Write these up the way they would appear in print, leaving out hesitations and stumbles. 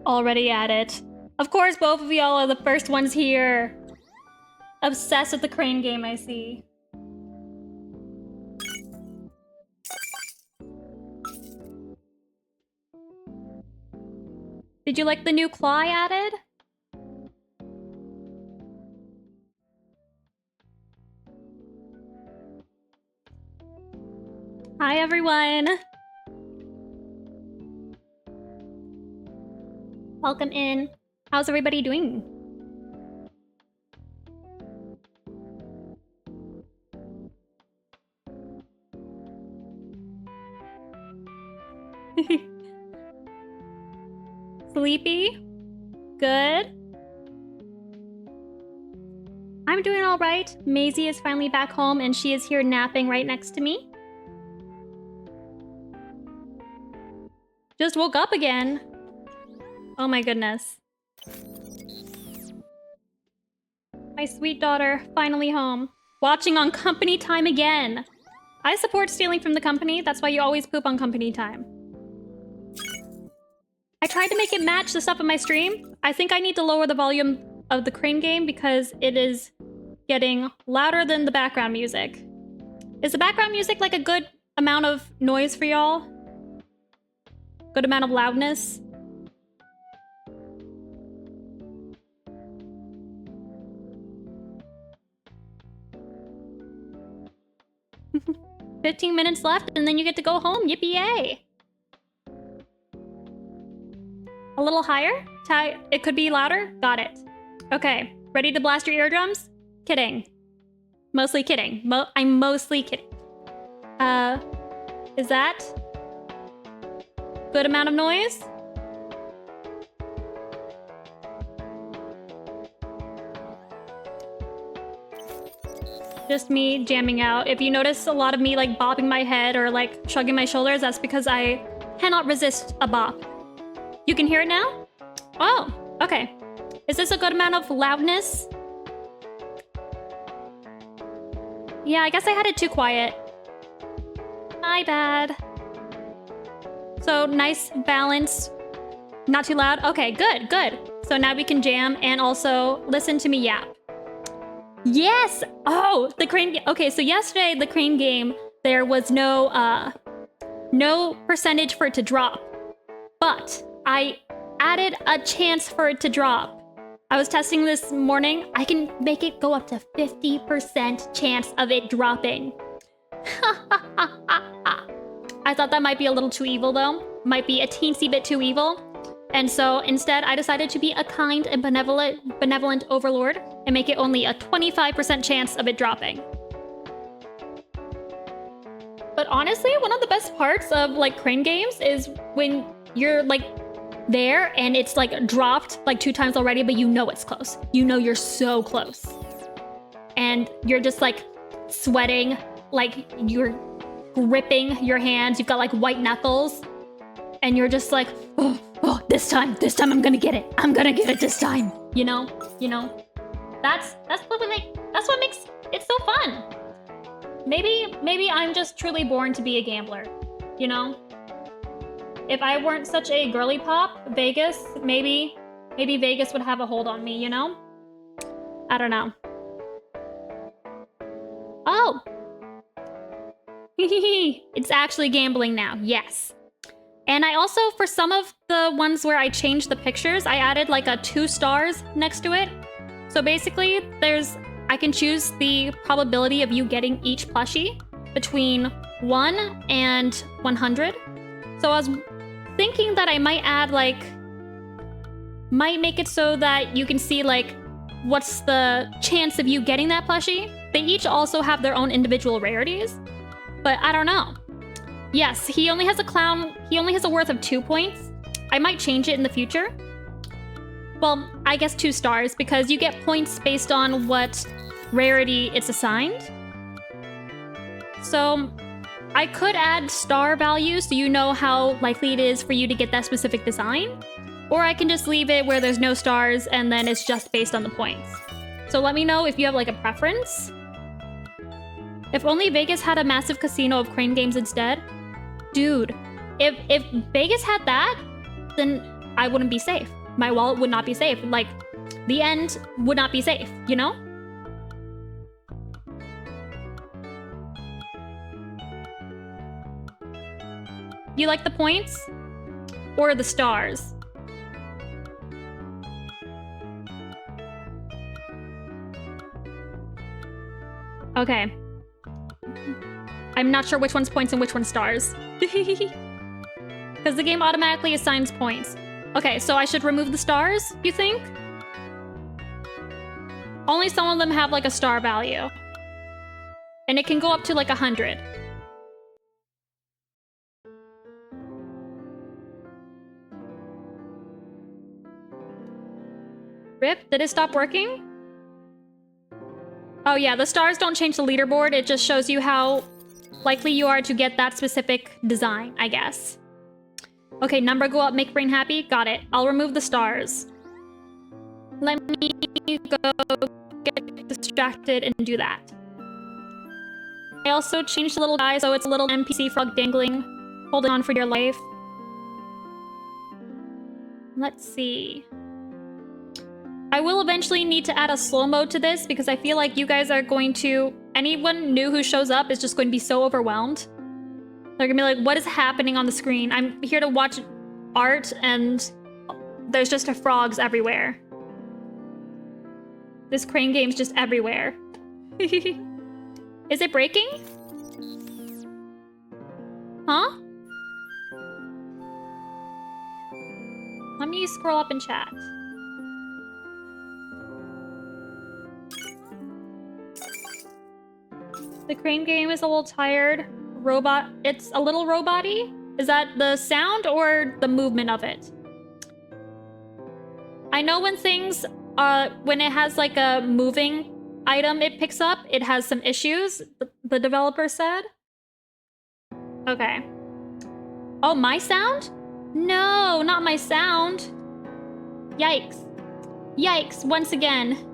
Already at it. Of course, both of y'all are the first ones here. Obsessed with the crane game, I see. Did you like the new claw I added? Hi, everyone. Welcome in. How's everybody doing? Sleepy? Good? I'm doing all right. Maisie is finally back home and she is here napping right next to me. Just woke up again. Oh my goodness. My sweet daughter, finally home. Watching on company time again. I support stealing from the company. That's why you always poop on company time. I tried to make it match the stuff in my stream. I think I need to lower the volume of the crane game because it is getting louder than the background music. Is the background music like a good amount of noise for y'all? Good amount of loudness? "15 minutes left and then you get to go home. Yippee-yay!" A little higher? It could be louder? Got it. Okay, ready to blast your eardrums? Kidding. Mostly kidding. I'm mostly kidding. Is that good amount of noise? Just me jamming out. If you notice a lot of me like bobbing my head or like shrugging my shoulders, that's because I cannot resist a bop. You can hear it now? Oh, okay. Is this a good amount of loudness? Yeah, I guess I had it too quiet. My bad. So nice balance. Not too loud? Okay, good, good. So now we can jam and also listen to me yap. Yes! Oh, the crane game. Okay, so yesterday, the crane game, there was no percentage for it to drop. But I added a chance for it to drop. I was testing this morning. I can make it go up to 50% chance of it dropping. I thought that might be a little too evil though. Might be a teensy bit too evil. And so instead I decided to be a kind and benevolent overlord and make it only a 25% chance of it dropping. But honestly, one of the best parts of like crane games is when you're like there and it's like dropped like 2 times already, but you know it's close. You know you're so close. And you're just like sweating, like you're gripping your hands. You've got like white knuckles and you're just like, oh, this time I'm gonna get it. I'm gonna get it this time. You know, that's what makes it so fun. Maybe I'm just truly born to be a gambler, you know? If I weren't such a girly pop, Vegas, maybe Vegas would have a hold on me, you know? I don't know. Oh! It's actually gambling now, yes. And I also, for some of the ones where I changed the pictures, I added like a 2 stars next to it. So basically, I can choose the probability of you getting each plushie between 1 and 100. So I was thinking that I might add might make it so that you can see like what's the chance of you getting that plushie. They each also have their own individual rarities, but I don't know. Yes, he only has a worth of 2 points. I might change it in the future. Well, I guess 2 stars because you get points based on what rarity it's assigned. So I could add star values so you know how likely it is for you to get that specific design. Or I can just leave it where there's no stars and then it's just based on the points. So let me know if you have like a preference. If only Vegas had a massive casino of crane games instead. Dude, if Vegas had that, then I wouldn't be safe. My wallet would not be safe. Like, the end would not be safe, you know? You like the points? Or the stars? Okay. I'm not sure which one's points and which one's stars. Because the game automatically assigns points. Okay, so I should remove the stars, you think? Only some of them have like a star value. And it can go up to like 100. Rip, did it stop working? Oh yeah, the stars don't change the leaderboard. It just shows you how likely you are to get that specific design, I guess. Okay, number go up, make brain happy. Got it. I'll remove the stars. Let me go get distracted and do that. I also changed the little guy so it's a little NPC frog dangling, holding on for dear life. Let's see. I will eventually need to add a slow mode to this because I feel like you guys are going to... Anyone new who shows up is just going to be so overwhelmed. They're gonna be like, what is happening on the screen? I'm here to watch art and there's just frogs everywhere. This crane game's just everywhere. Is it breaking? Huh? Let me scroll up and chat. The crane game is a little tired. Robot, it's a little robot-y? Is that the sound or the movement of it? I know when things, when it has like a moving item it picks up, it has some issues, the developer said. Okay. Oh, my sound? No, not my sound. Yikes. Yikes, once again.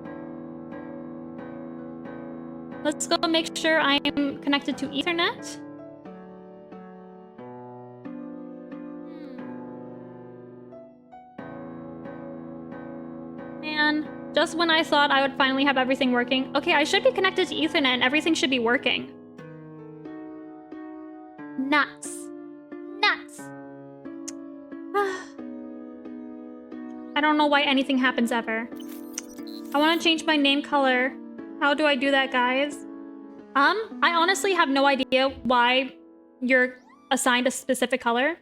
Let's go make sure I'm connected to Ethernet. Man, just when I thought I would finally have everything working. Okay, I should be connected to Ethernet and everything should be working. Nuts. Nuts. I don't know why anything happens ever. I want to change my name color. How do I do that, guys? I honestly have no idea why you're assigned a specific color.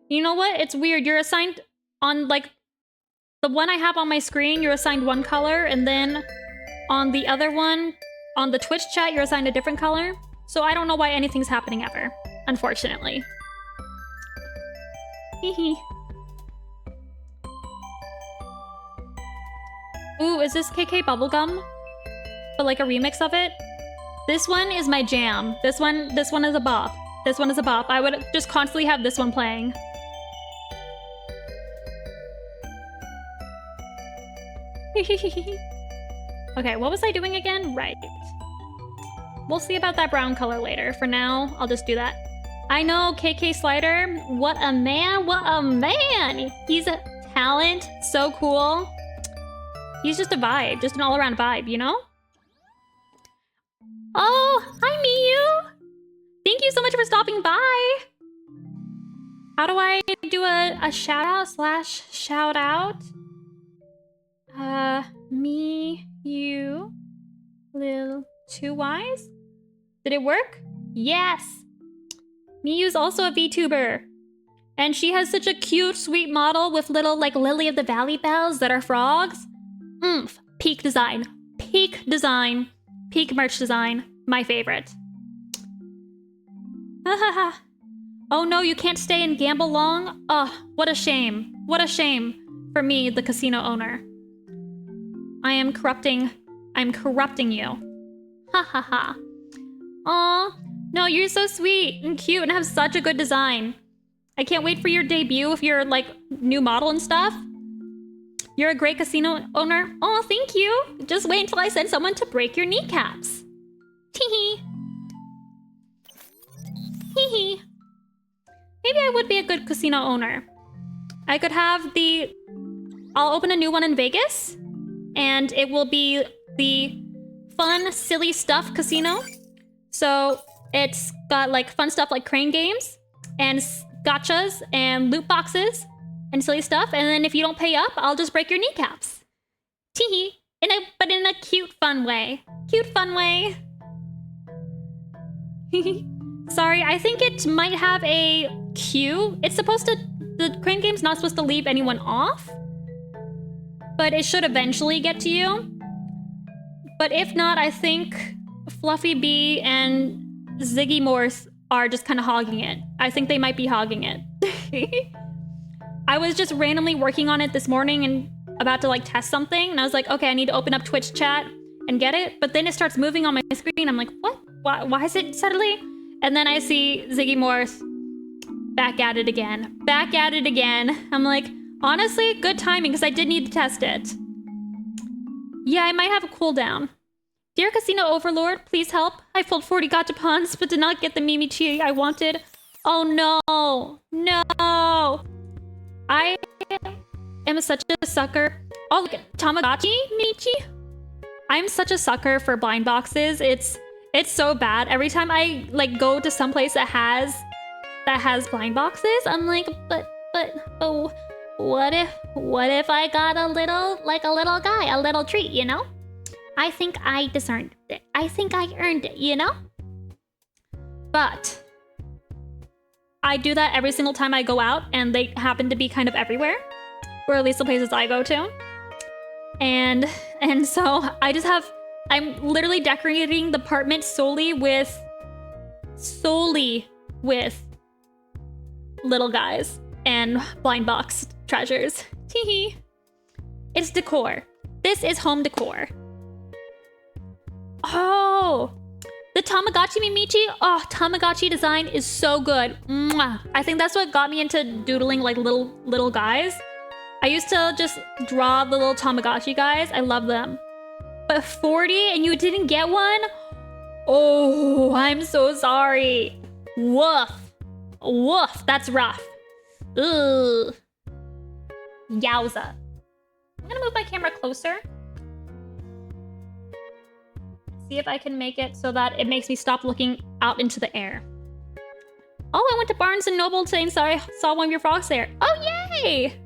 You know what? It's weird. You're assigned on, like, the one I have on my screen, you're assigned one color, and then on the other one, on the Twitch chat, you're assigned a different color. So I don't know why anything's happening ever, unfortunately. Hehe. Ooh, is this KK Bubblegum? But like a remix of it? This one is my jam. This one is a bop. This one is a bop. I would just constantly have this one playing. Okay, what was I doing again? Right. We'll see about that brown color later. For now, I'll just do that. I know, KK Slider. What a man. What a man. He's a talent. So cool. He's just a vibe. Just an all-around vibe, you know? Oh, hi, Miyu. Thank you so much for stopping by. How do I do a shout-out slash shout-out? Me, you, Lil, 2 Ys? Did it work? Yes! Miyu's also a VTuber. And she has such a cute, sweet model with little, like, Lily of the Valley bells that are frogs. Oomph. Peak design. Peak design. Peak merch design. My favorite. Oh no, you can't stay and gamble long? Oh, what a shame. What a shame for me, the casino owner. I'm corrupting you. Ha ha ha. Aw, no, you're so sweet and cute and have such a good design. I can't wait for your debut of your, like, new model and stuff. You're a great casino owner. Oh, thank you. Just wait until I send someone to break your kneecaps. Hee hee. Maybe I would be a good casino owner. I could have the... I'll open a new one in Vegas, and it will be the fun, silly stuff casino. So it's got like fun stuff like crane games and gotchas and loot boxes and silly stuff. And then if you don't pay up, I'll just break your kneecaps. Teehee. But in a cute, fun way. Cute, fun way. Sorry, I think it might have a queue. It's supposed to... The crane game's not supposed to leave anyone off. But it should eventually get to you. But if not, I think Fluffy Bee and Ziggy Morse are just kind of hogging it. I think they might be hogging it. I was just randomly working on it this morning and about to like test something. And I was like, okay, I need to open up Twitch chat and get it. But then it starts moving on my screen. I'm like, what? Why is it suddenly? And then I see Ziggy Morse back at it again. Back at it again. I'm like, honestly, good timing because I did need to test it. Yeah, I might have a cooldown. Dear Casino Overlord, please help. I pulled 40 gachapons, but did not get the Mimichi I wanted. Oh no. No. I am such a sucker. Oh, look at Tamagotchi Mimichi. I'm such a sucker for blind boxes. It's so bad. Every time I like go to some place that has blind boxes, I'm like, but what if I got a little guy, a little treat, you know? I think I deserved it. I think I earned it, you know? But I do that every single time I go out, and they happen to be kind of everywhere, or at least the places I go to. And so I'm literally decorating the apartment solely with little guys and blind box treasures. Teehee. It's decor. This is home decor. Oh, the Tamagotchi Mimichi. Oh, Tamagotchi design is so good. Mwah. I think that's what got me into doodling like little guys. I used to just draw the little Tamagotchi guys. I love them. But 40 and you didn't get one? Oh, I'm so sorry. Woof. Woof, that's rough. Ugh. Yowza. I'm gonna move my camera closer. See if I can make it so that it makes me stop looking out into the air. Oh, I went to Barnes & Noble today and I saw one of your frogs there. Oh, yay!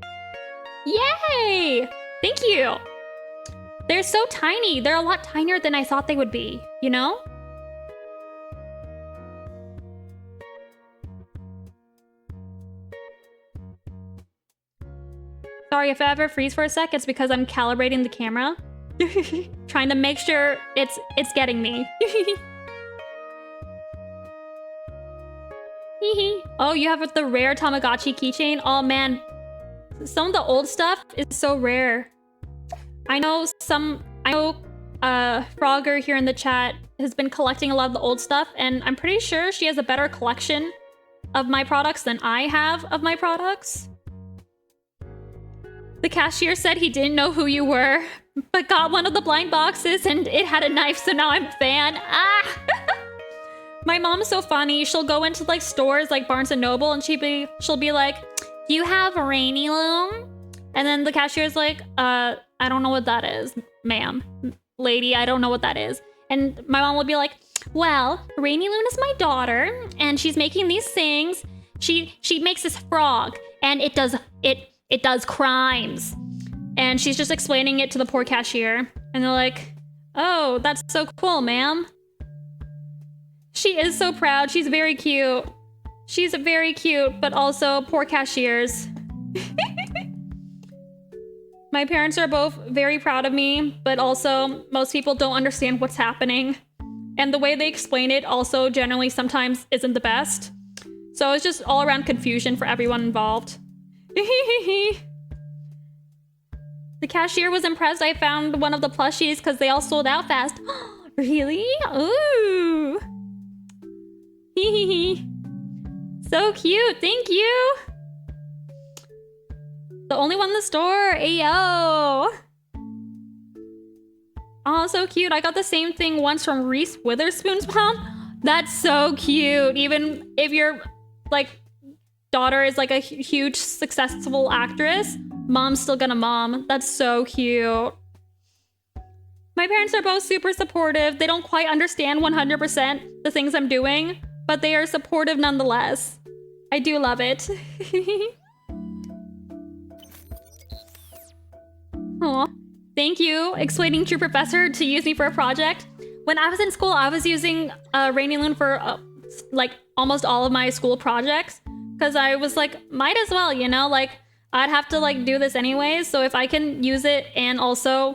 Yay! Thank you. They're so tiny. They're a lot tinier than I thought they would be, you know? Sorry, if I ever freeze for a sec, it's because I'm calibrating the camera. Trying to make sure it's getting me. Oh, you have the rare Tamagotchi keychain? Oh man, some of the old stuff is so rare. I know Frogger here in the chat has been collecting a lot of the old stuff, and I'm pretty sure she has a better collection of my products than I have of my products. The cashier said he didn't know who you were, but got one of the blind boxes and it had a knife, so now I'm a fan. Ah! My mom's so funny. She'll go into like stores like Barnes & Noble and she'll be like, do you have rainylune? And then the cashier's like, I don't know what that is, ma'am. Lady, I don't know what that is. And my mom will be like, well, rainylune is my daughter and she's making these things. She makes this frog and it does crimes. And she's just explaining it to the poor cashier. And they're like, oh, that's so cool, ma'am. She is so proud. She's very cute. She's very cute, but also poor cashiers. My parents are both very proud of me, but also most people don't understand what's happening. And the way they explain it also generally sometimes isn't the best. So it's just all around confusion for everyone involved. The cashier was impressed I found one of the plushies because they all sold out fast. Really? Ooh. So cute. Thank you. The only one in the store. Ayo. Oh, so cute. I got the same thing once from Reese Witherspoon's mom. That's so cute. Even if you're like daughter is like a huge successful actress. Mom's still gonna mom. That's so cute. My parents are both super supportive. They don't quite understand 100% the things I'm doing, but they are supportive nonetheless. I do love it. Aw. Thank you, explaining to your professor to use me for a project. When I was in school, I was using rainylune for like almost all of my school projects because I was like, might as well, you know, like I'd have to like do this anyways. So if I can use it and also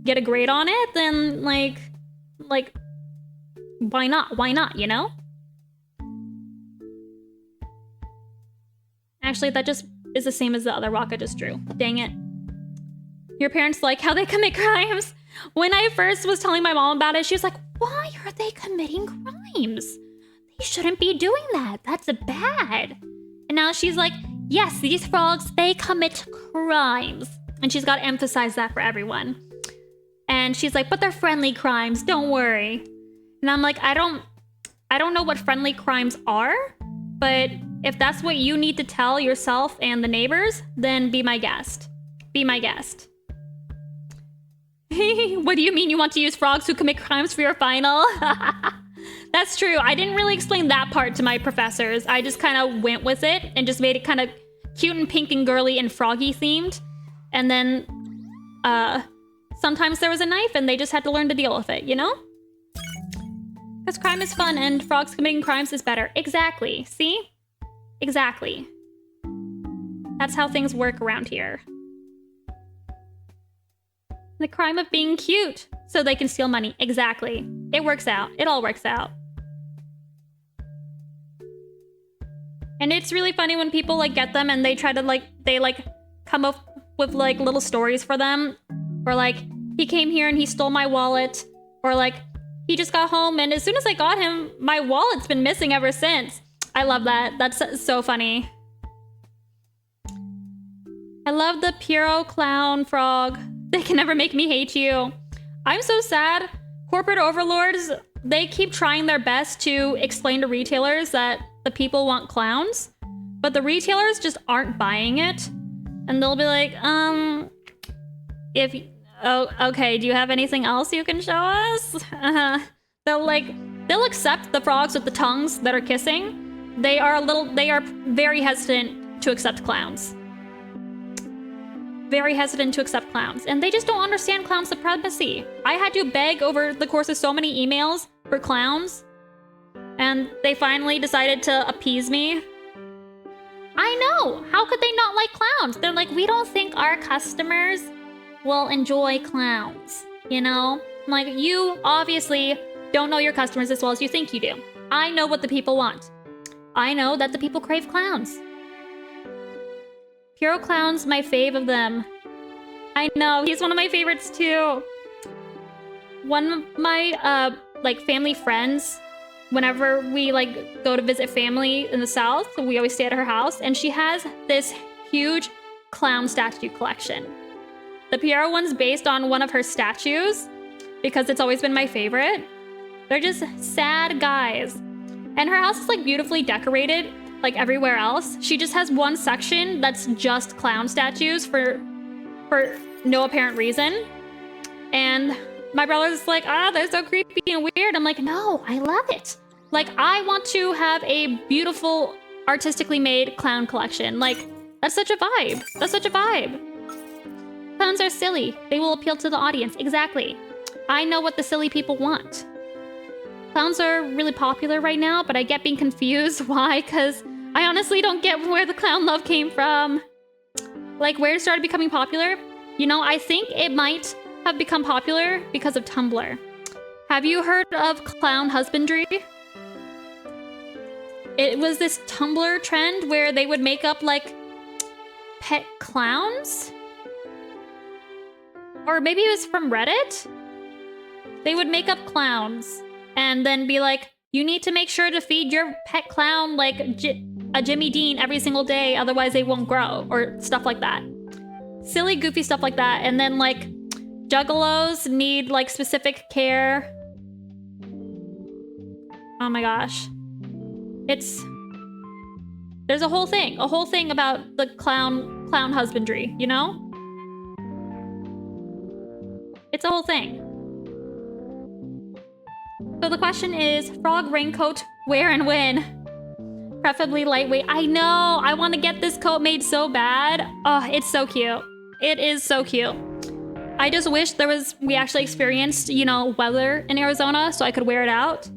get a grade on it, then like why not? Why not, you know? Actually, that just is the same as the other rock I just drew. Dang it. Your parents like how they commit crimes? When I first was telling my mom about it, she was like, why are they committing crimes? They shouldn't be doing that. That's bad. And now she's like, yes, these frogs, they commit crimes. And she's got to emphasize that for everyone. And she's like, but they're friendly crimes, don't worry. And I'm like, I don't know what friendly crimes are, but if that's what you need to tell yourself and the neighbors, then be my guest. Be my guest. What do you mean you want to use frogs who commit crimes for your final? That's true. I didn't really explain that part to my professors. I just kind of went with it and just made it kind of cute and pink and girly and froggy themed. And then sometimes there was a knife and they just had to learn to deal with it, you know? Because crime is fun and frogs committing crimes is better. Exactly. See? Exactly. That's how things work around here. The crime of being cute so they can steal money. Exactly. It works out. It all works out. And it's really funny when people like get them and they try to like, they like come up with like little stories for them. Or like, he came here and he stole my wallet. Or like, he just got home and as soon as I got him, my wallet's been missing ever since. I love that. That's so funny. I love the Pierrot clown frog. They can never make me hate you. I'm so sad. Corporate overlords, they keep trying their best to explain to retailers that the people want clowns, but the retailers just aren't buying it. And they'll be like, okay, do you have anything else you can show us? They'll accept the frogs with the tongues that are kissing. They are very hesitant to accept clowns. Very hesitant to accept clowns. And they just don't understand clown supremacy. I had to beg over the course of so many emails for clowns. And they finally decided to appease me. I know! How could they not like clowns? They're like, we don't think our customers will enjoy clowns. You know? Like, you obviously don't know your customers as well as you think you do. I know what the people want. I know that the people crave clowns. Hero Clown's my fave of them. I know, he's one of my favorites too. One of my like family friends, whenever we like go to visit family in the South, we always stay at her house, and she has this huge clown statue collection. The Pierrot one's based on one of her statues because it's always been my favorite. They're just sad guys. And her house is like beautifully decorated. Like everywhere else, she just has one section that's just clown statues for no apparent reason. And my brother's like, they're so creepy and weird. I'm like, no, I love it. Like, I want to have a beautiful, artistically made clown collection. Like, that's such a vibe. That's such a vibe. Clowns are silly. They will appeal to the audience. Exactly. I know what the silly people want. Clowns are really popular right now, but I get being confused. Why? Because I honestly don't get where the clown love came from. Like, where it started becoming popular? You know, I think it might have become popular because of Tumblr. Have you heard of clown husbandry? It was this Tumblr trend where they would make up, like, pet clowns? Or maybe it was from Reddit? They would make up clowns. And then be like, you need to make sure to feed your pet clown like a Jimmy Dean every single day, otherwise they won't grow, or stuff like that. Silly, goofy stuff like that. And then like, juggalos need like specific care. Oh my gosh. There's a whole thing about the clown husbandry, you know? It's a whole thing. So the question is, frog raincoat, where and when? Preferably lightweight. I know, I want to get this coat made so bad. Oh, it's so cute. It is so cute. I just wish we actually experienced, you know, weather in Arizona so I could wear it out.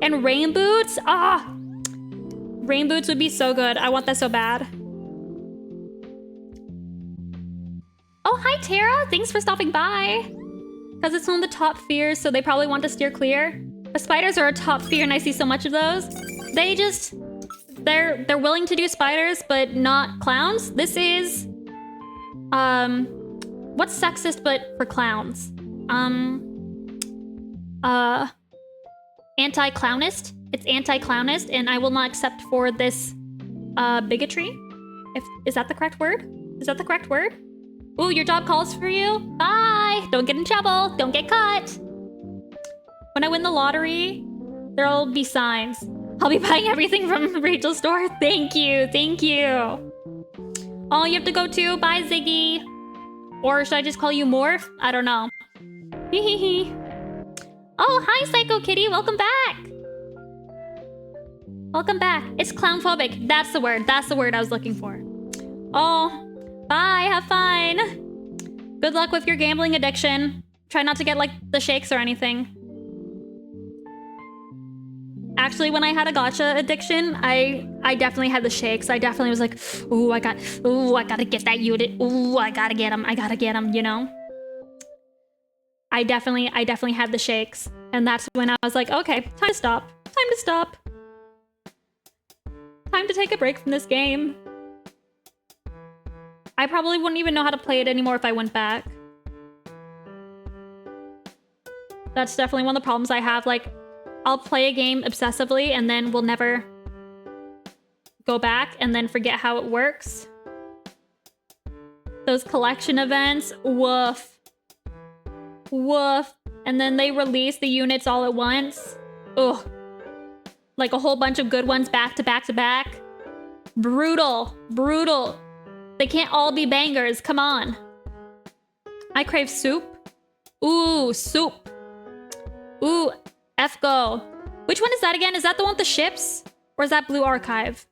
And rain boots, rain boots would be so good. I want that so bad. Oh, hi Tara, thanks for stopping by. Because it's one of the top fears, so they probably want to steer clear. But spiders are a top fear and I see so much of those. They're willing to do spiders, but not clowns. This is, what's sexist but for clowns? Anti-clownist. It's anti-clownist, and I will not accept for this, bigotry. Is that the correct word? Is that the correct word? Ooh, your job calls for you? Bye! Don't get in trouble. Don't get caught. When I win the lottery, there'll be signs. I'll be buying everything from Rachel's store. Thank you. Thank you. Oh, you have to go too? Bye, Ziggy. Or should I just call you Morph? I don't know. Hehehe. Oh, hi, Psycho Kitty. Welcome back. Welcome back. It's clownphobic. That's the word. That's the word I was looking for. Oh, bye. Have fun. Good luck with your gambling addiction. Try not to get, like, the shakes or anything. Actually, when I had a gacha addiction, I definitely had the shakes. I definitely was like, ooh, I gotta get that unit. Ooh, I gotta get him, you know? I definitely had the shakes. And that's when I was like, okay, time to stop. Time to stop. Time to take a break from this game. I probably wouldn't even know how to play it anymore if I went back. That's definitely one of the problems I have. Like, I'll play a game obsessively and then we'll never go back and then forget how it works. Those collection events, woof. Woof. And then they release the units all at once. Ugh. Like a whole bunch of good ones back to back to back. Brutal. Brutal. They can't all be bangers. Come on. I crave soup. Ooh, soup. Ooh, F-go. Which one is that again? Is that the one with the ships? Or is that Blue Archive?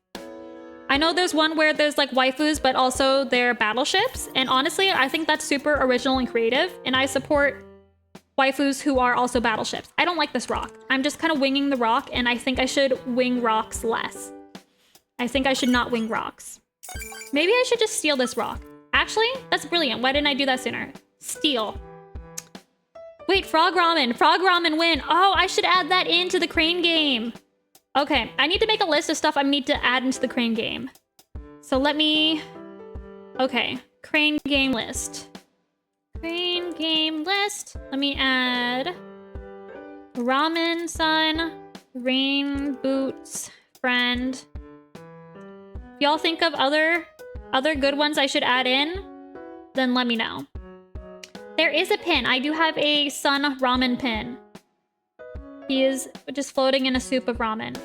I know there's one where there's like waifus, but also they're battleships. And honestly, I think that's super original and creative. And I support waifus who are also battleships. I don't like this rock. I'm just kind of winging the rock, and I think I should wing rocks less. I think I should not wing rocks. Maybe I should just steal this rock. Actually, that's brilliant. Why didn't I do that sooner? Steal. Wait, frog ramen. Frog ramen win. Oh, I should add that into the crane game. Okay, I need to make a list of stuff I need to add into the crane game. So let me... Okay, crane game list. Crane game list. Let me add... Ramen Sun, Rain Boots, Friend. If y'all think of other good ones I should add in, then let me know. There is a pin. I do have a Sun ramen pin. He is just floating in a soup of ramen.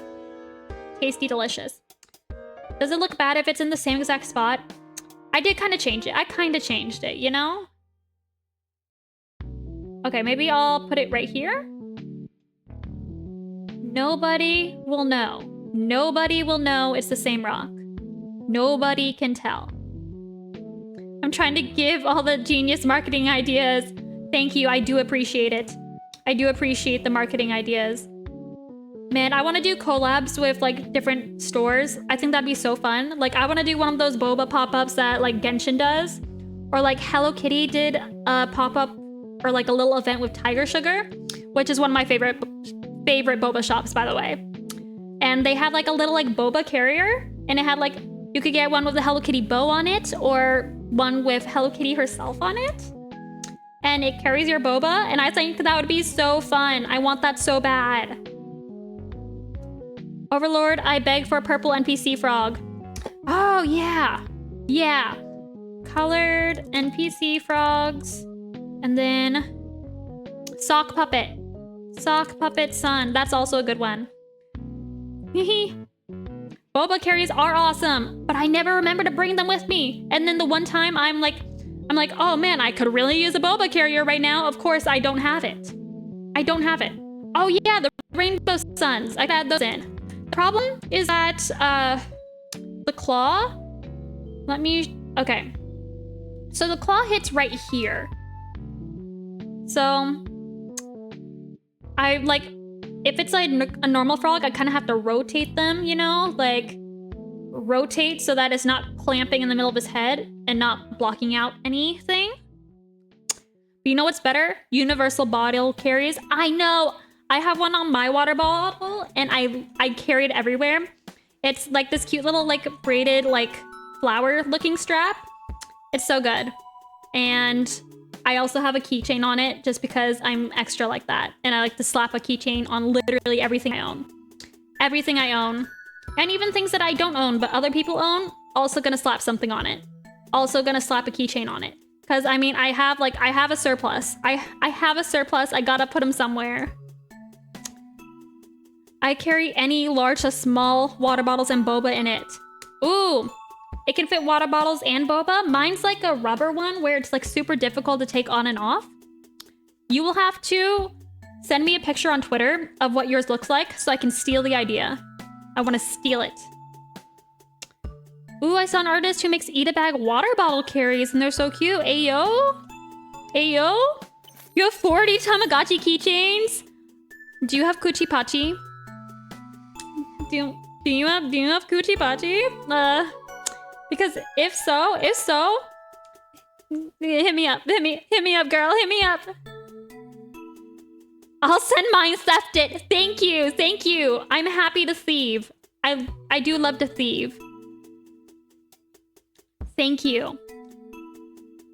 Tasty, delicious. Does it look bad if it's in the same exact spot? I did kind of change it. I kind of changed it, you know? Okay, maybe I'll put it right here. Nobody will know. Nobody will know it's the same rock. Nobody can tell. I'm trying to give all the genius marketing ideas. Thank you. I do appreciate it. I do appreciate the marketing ideas. Man, I want to do collabs with like different stores. I think that'd be so fun. Like I want to do one of those boba pop-ups that like Genshin does. Or like Hello Kitty did a pop-up or like a little event with Tiger Sugar, which is one of my favorite boba shops, by the way. And they had like a little like boba carrier, and it had like, you could get one with the Hello Kitty bow on it or one with Hello Kitty herself on it. And it carries your boba, and I think that would be so fun. I want that so bad. Overlord, I beg for a purple NPC frog. Oh, yeah. Yeah. Colored NPC frogs. And then sock puppet. Sock puppet sun. That's also a good one. Hehe. Boba carries are awesome, but I never remember to bring them with me. And then the one time I'm like, oh man, I could really use a boba carrier right now. Of course, I don't have it. I don't have it. Oh yeah, the rainbow suns. I add those in. The problem is that the claw. Okay. So the claw hits right here. So I like, if it's like a normal frog, I kind of have to rotate them, you know, like rotate so that it's not clamping in the middle of his head and not blocking out anything. But you know what's better? Universal bottle carries. I know. I have one on my water bottle and I carry it everywhere. It's like this cute little like braided like flower looking strap. It's so good. And I also have a keychain on it just because I'm extra like that. And I like to slap a keychain on literally everything I own. Everything I own. And even things that I don't own but other people own, also gonna slap something on it. Also gonna slap a keychain on it. Because I mean, I have a surplus. I have a surplus. I gotta put them somewhere. I carry any large to small water bottles and boba in it. Ooh, it can fit water bottles and boba. Mine's like a rubber one where it's like super difficult to take on and off. You will have to send me a picture on Twitter of what yours looks like so I can steal the idea. I want to steal it. Ooh, I saw an artist who makes eat-a-bag water bottle carries and they're so cute. Ayo? Ayo? You have 40 Tamagotchi keychains? Do you have Kuchi Pachi? Do you have Kuchi Pachi? Because if so, hit me up, girl, hit me up. I'll send mine thefted. Thank you. I'm happy to thieve. I do love to thieve. Thank you.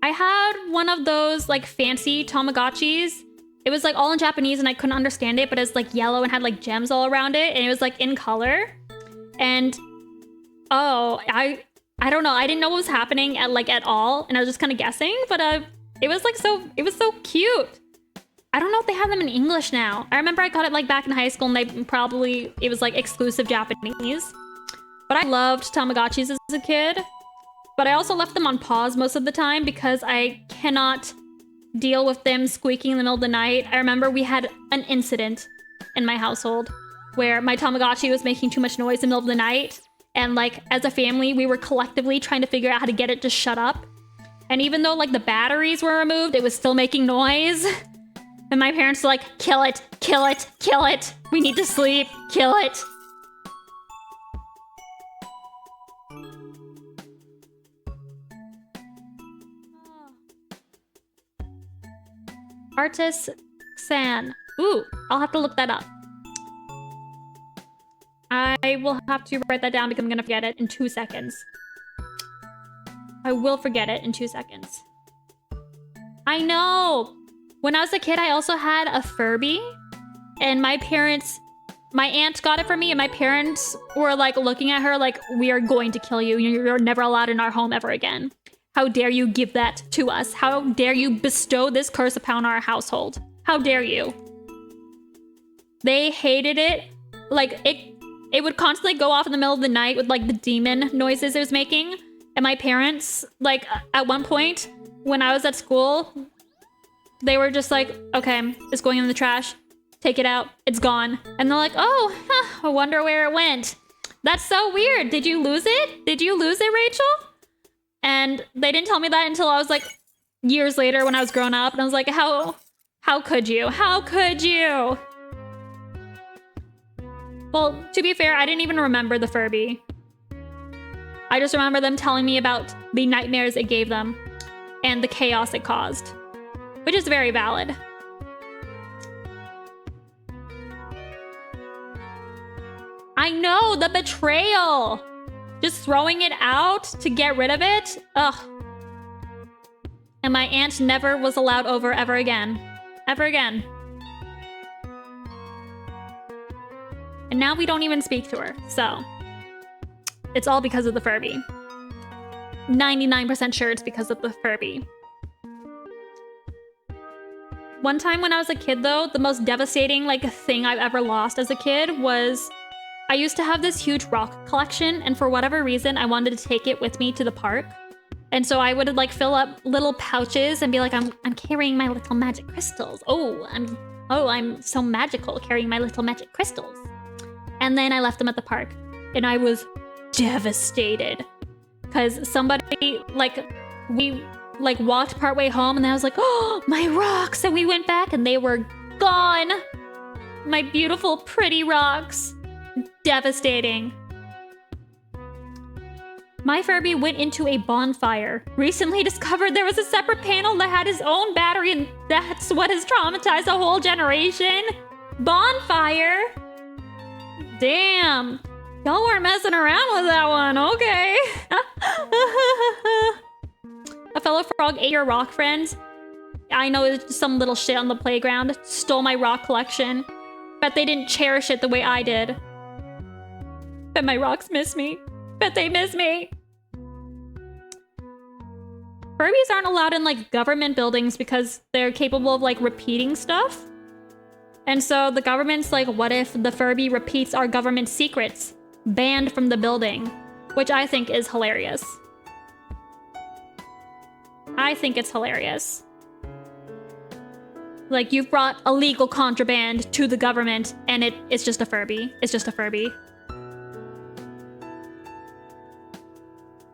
I had one of those like fancy Tamagotchis. It was like all in Japanese and I couldn't understand it, but it's like yellow and had like gems all around it and it was like in color. And oh, I don't know. I didn't know what was happening at all, and I was just kind of guessing. But it was so cute. I don't know if they have them in English now. I remember I got it like back in high school, and it was like exclusive Japanese. But I loved Tamagotchis as a kid. But I also left them on pause most of the time because I cannot deal with them squeaking in the middle of the night. I remember we had an incident in my household where my Tamagotchi was making too much noise in the middle of the night. And like, as a family, we were collectively trying to figure out how to get it to shut up. And even though like the batteries were removed, it was still making noise. And my parents were like, kill it, kill it, kill it. We need to sleep, kill it. Artist San. Ooh, I'll have to look that up. I will have to write that down because I'm gonna forget it in 2 seconds. I will forget it in 2 seconds. I know! When I was a kid, I also had a Furby. And my aunt got it for me, and my parents were like looking at her like, we are going to kill you. You're never allowed in our home ever again. How dare you give that to us? How dare you bestow this curse upon our household? How dare you? They hated it. Like, it would constantly go off in the middle of the night with like the demon noises it was making. And my parents, like at one point when I was at school, they were just like, okay, it's going in the trash. Take it out. It's gone. And they're like, oh, huh, I wonder where it went. That's so weird. Did you lose it? Did you lose it, Rachel? And they didn't tell me that until I was like years later when I was grown up. And I was like, how could you? How could you? Well, to be fair, I didn't even remember the Furby. I just remember them telling me about the nightmares it gave them and the chaos it caused, which is very valid. I know, the betrayal! Just throwing it out to get rid of it? Ugh. And my aunt never was allowed over ever again. Ever again. And now we don't even speak to her, so it's all because of the Furby. 99% sure it's because of the Furby. One time when I was a kid though, the most devastating like thing I've ever lost as a kid was I used to have this huge rock collection, and for whatever reason, I wanted to take it with me to the park. And so I would like fill up little pouches and be like, I'm carrying my little magic crystals. Oh, I'm so magical carrying my little magic crystals. And then I left them at the park, and I was devastated because somebody we walked partway home, and I was like, oh, my rocks, and we went back and they were gone. My beautiful, pretty rocks. Devastating. My Furby went into a bonfire. Recently discovered there was a separate panel that had his own battery, and that's what has traumatized a whole generation. Bonfire? Damn. Y'all weren't messing around with that one, okay. A fellow frog ate your rock friends. I know it's some little shit on the playground. Stole my rock collection. Bet they didn't cherish it the way I did. Bet my rocks miss me. Bet they miss me. Furbies aren't allowed in like government buildings because they're capable of like repeating stuff. And so the government's like, what if the Furby repeats our government secrets? Banned from the building. Which I think is hilarious. I think it's hilarious. Like, you've brought illegal contraband to the government, and it's just a Furby. It's just a Furby.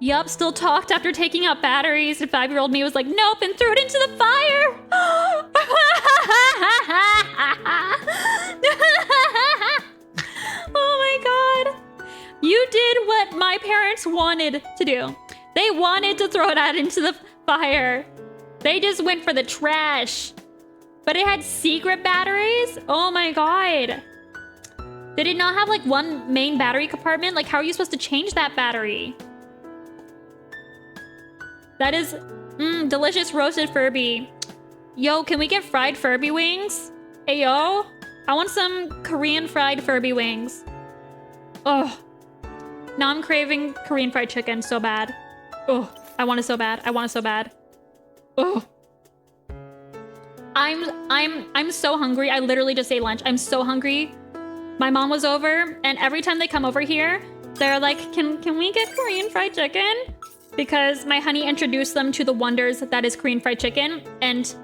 Yup, still talked after taking out batteries, and 5-year-old me was like, nope, and threw it into the fire! Oh my god. You did what my parents wanted to do. They wanted to throw that into the fire. They just went for the trash. But it had secret batteries? Oh my god. Did it not have like one main battery compartment? Like, how are you supposed to change that battery? That is, delicious roasted Furby. Yo, can we get fried Furby wings? Hey, yo. I want some Korean fried Furby wings. Oh. Now I'm craving Korean fried chicken so bad. Oh, I want it so bad. I want it so bad. Oh. I'm so hungry. I literally just ate lunch. I'm so hungry. My mom was over, and every time they come over here, they're like, can we get Korean fried chicken? Because my honey introduced them to the wonders that is Korean fried chicken, and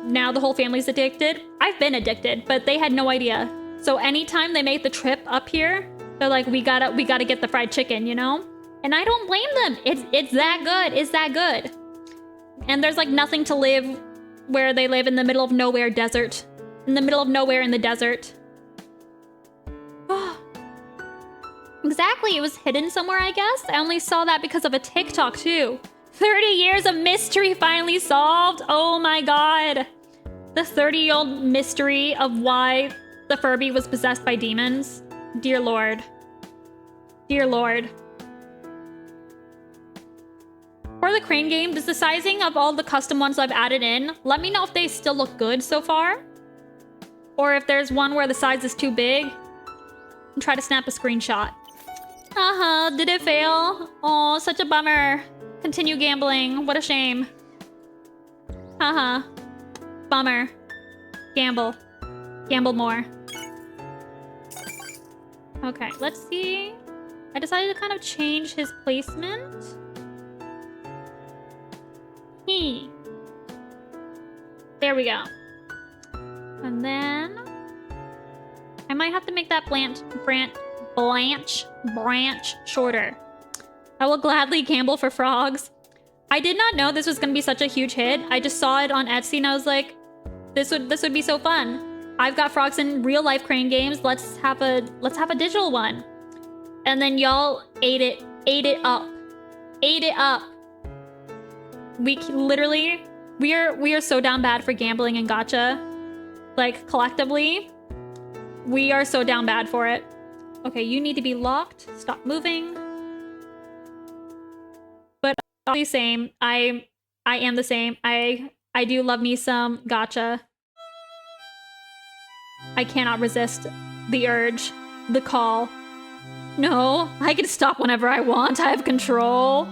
now the whole family's addicted. I've been addicted, but they had no idea. So anytime they make the trip up here, they're like, we gotta get the fried chicken, you know? And I don't blame them. It's that good. It's that good. And there's like nothing to live where they live in the middle of nowhere desert. In the middle of nowhere in the desert. Exactly, it was hidden somewhere, I guess. I only saw that because of a TikTok too. 30 years of mystery finally solved. Oh my god. The 30-year-old mystery of why the Furby was possessed by demons. Dear Lord. Dear Lord. For the crane game, does the sizing of all the custom ones I've added in, let me know if they still look good so far. Or if there's one where the size is too big. And try to snap a screenshot. Did it fail? Oh, such a bummer. Continue gambling. What a shame. Bummer. Gamble. Gamble more. Okay, let's see. I decided to kind of change his placement. There we go. And then I might have to make that branch shorter. I will gladly gamble for frogs. I did not know this was gonna be such a huge hit. I just saw it on Etsy and I was like, this would be so fun. I've got frogs in real life crane games. Let's have a digital one. And then y'all ate it up. Ate it up. We are so down bad for gambling and gacha. Like, collectively, we are so down bad for it. Okay, you need to be locked. Stop moving. But all the same, I am the same. I do love me some gacha. I cannot resist the urge, the call. No, I can stop whenever I want. I have control.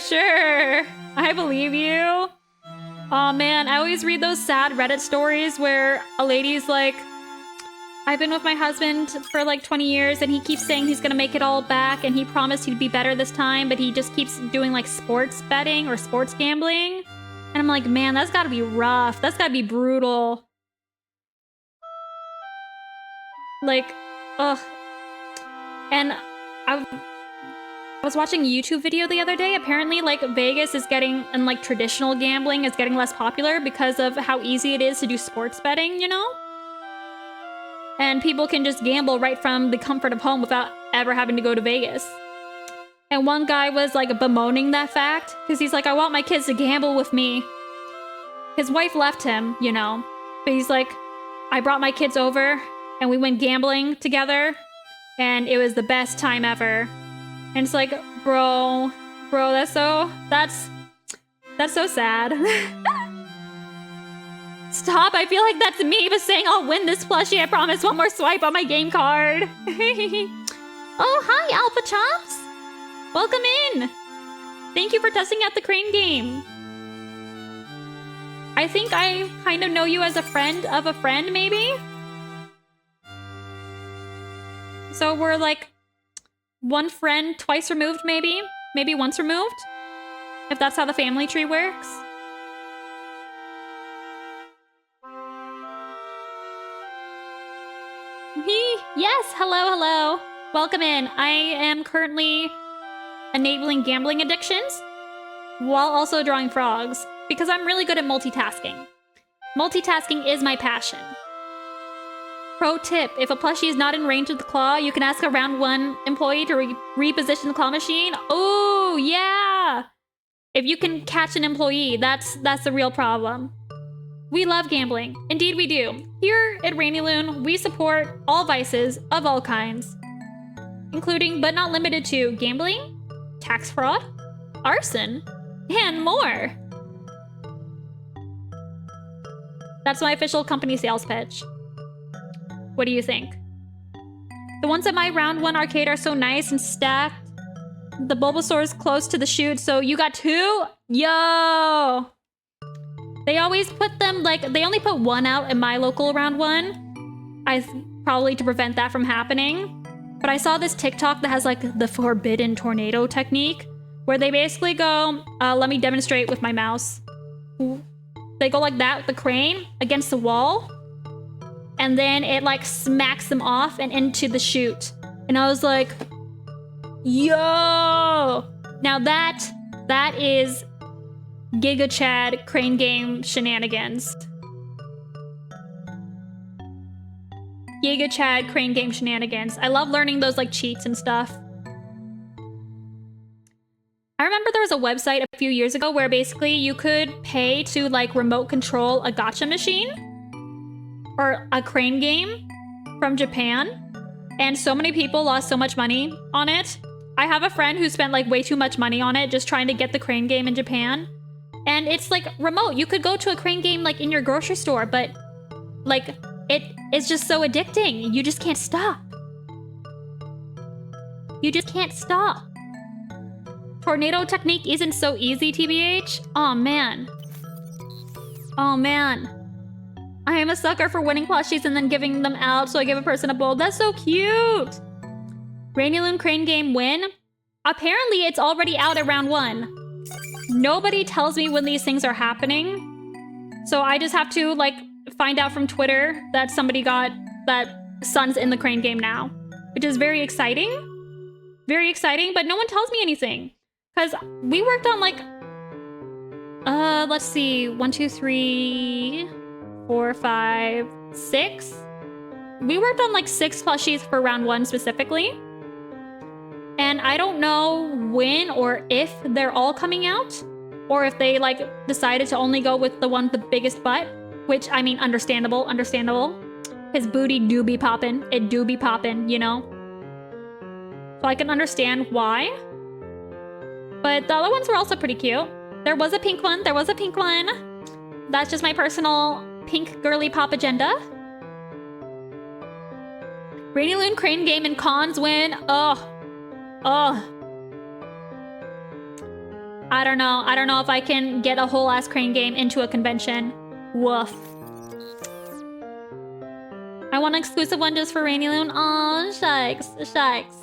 Sure. I believe you. Aw, man, I always read those sad Reddit stories where a lady's like, I've been with my husband for like 20 years and he keeps saying he's gonna make it all back and he promised he'd be better this time, but he just keeps doing like sports betting or sports gambling. And I'm like, man, that's gotta be rough. That's gotta be brutal. Like, ugh. And I was watching a YouTube video the other day. Apparently, like, Vegas is getting, and like traditional gambling is getting less popular because of how easy it is to do sports betting, you know? And people can just gamble right from the comfort of home without ever having to go to Vegas. And one guy was like bemoaning that fact because he's like, I want my kids to gamble with me. His wife left him, you know, but he's like, I brought my kids over and we went gambling together and it was the best time ever. And it's like, bro, that's so sad. Stop, I feel like that's me, but saying I'll win this plushie, I promise. One more swipe on my game card. Oh, hi, Alpha Chops. Welcome in. Thank you for testing out the crane game. I think I kind of know you as a friend of a friend, maybe? So we're like one friend twice removed, maybe? Maybe once removed? If that's how the family tree works. Yes, hello. Welcome in. I am currently enabling gambling addictions while also drawing frogs because I'm really good at multitasking. Multitasking is my passion. Pro tip, if a plushie is not in range of the claw, you can ask a round 1 employee to reposition the claw machine. Oh, yeah! If you can catch an employee, that's the real problem. We love gambling. Indeed we do. Here at rainylune, we support all vices of all kinds, including but not limited to gambling, tax fraud, arson, and more. That's my official company sales pitch. What do you think? The ones at my round 1 arcade are so nice and stacked. The Bulbasaur's close to the chute, so you got 2? Yo! They always put them, like, they only put 1 out in my local round 1. Probably to prevent that from happening. But I saw this TikTok that has, like, the forbidden tornado technique, where they basically go, let me demonstrate with my mouse. They go like that with the crane against the wall, and then it, like, smacks them off and into the chute. And I was like, yo! Now that is Giga Chad crane game shenanigans. Giga Chad crane game shenanigans. I love learning those like cheats and stuff. I remember there was a website a few years ago where basically you could pay to like remote control a gacha machine or a crane game from Japan. And so many people lost so much money on it. I have a friend who spent like way too much money on it just trying to get the crane game in Japan. And it's like remote. You could go to a crane game like in your grocery store, but like it's just so addicting. You just can't stop. You just can't stop. Tornado technique isn't so easy, TBH. Oh man. Oh man. I am a sucker for winning plushies and then giving them out, so I give a person a bowl. That's so cute. rainylune crane game win? Apparently it's already out at round 1. Nobody tells me when these things are happening. So I just have to like find out from Twitter that somebody got that Sun's in the crane game now, which is very exciting. Very exciting, but no one tells me anything. Because we worked on like, let's see, 1, 2, 3, 4, 5, 6. We worked on like 6 plushies for round 1 specifically. And I don't know when or if they're all coming out, or if they like decided to only go with the one with the biggest butt, which I mean, understandable. His booty do be poppin', it do be poppin', you know? So I can understand why. But the other ones were also pretty cute. There was a pink one, That's just my personal pink girly pop agenda. rainylune crane game and cons win. Oh. I don't know if I can get a whole ass crane game into a convention. Woof. I I want an exclusive one just for rainylune. Aw, shucks, shucks.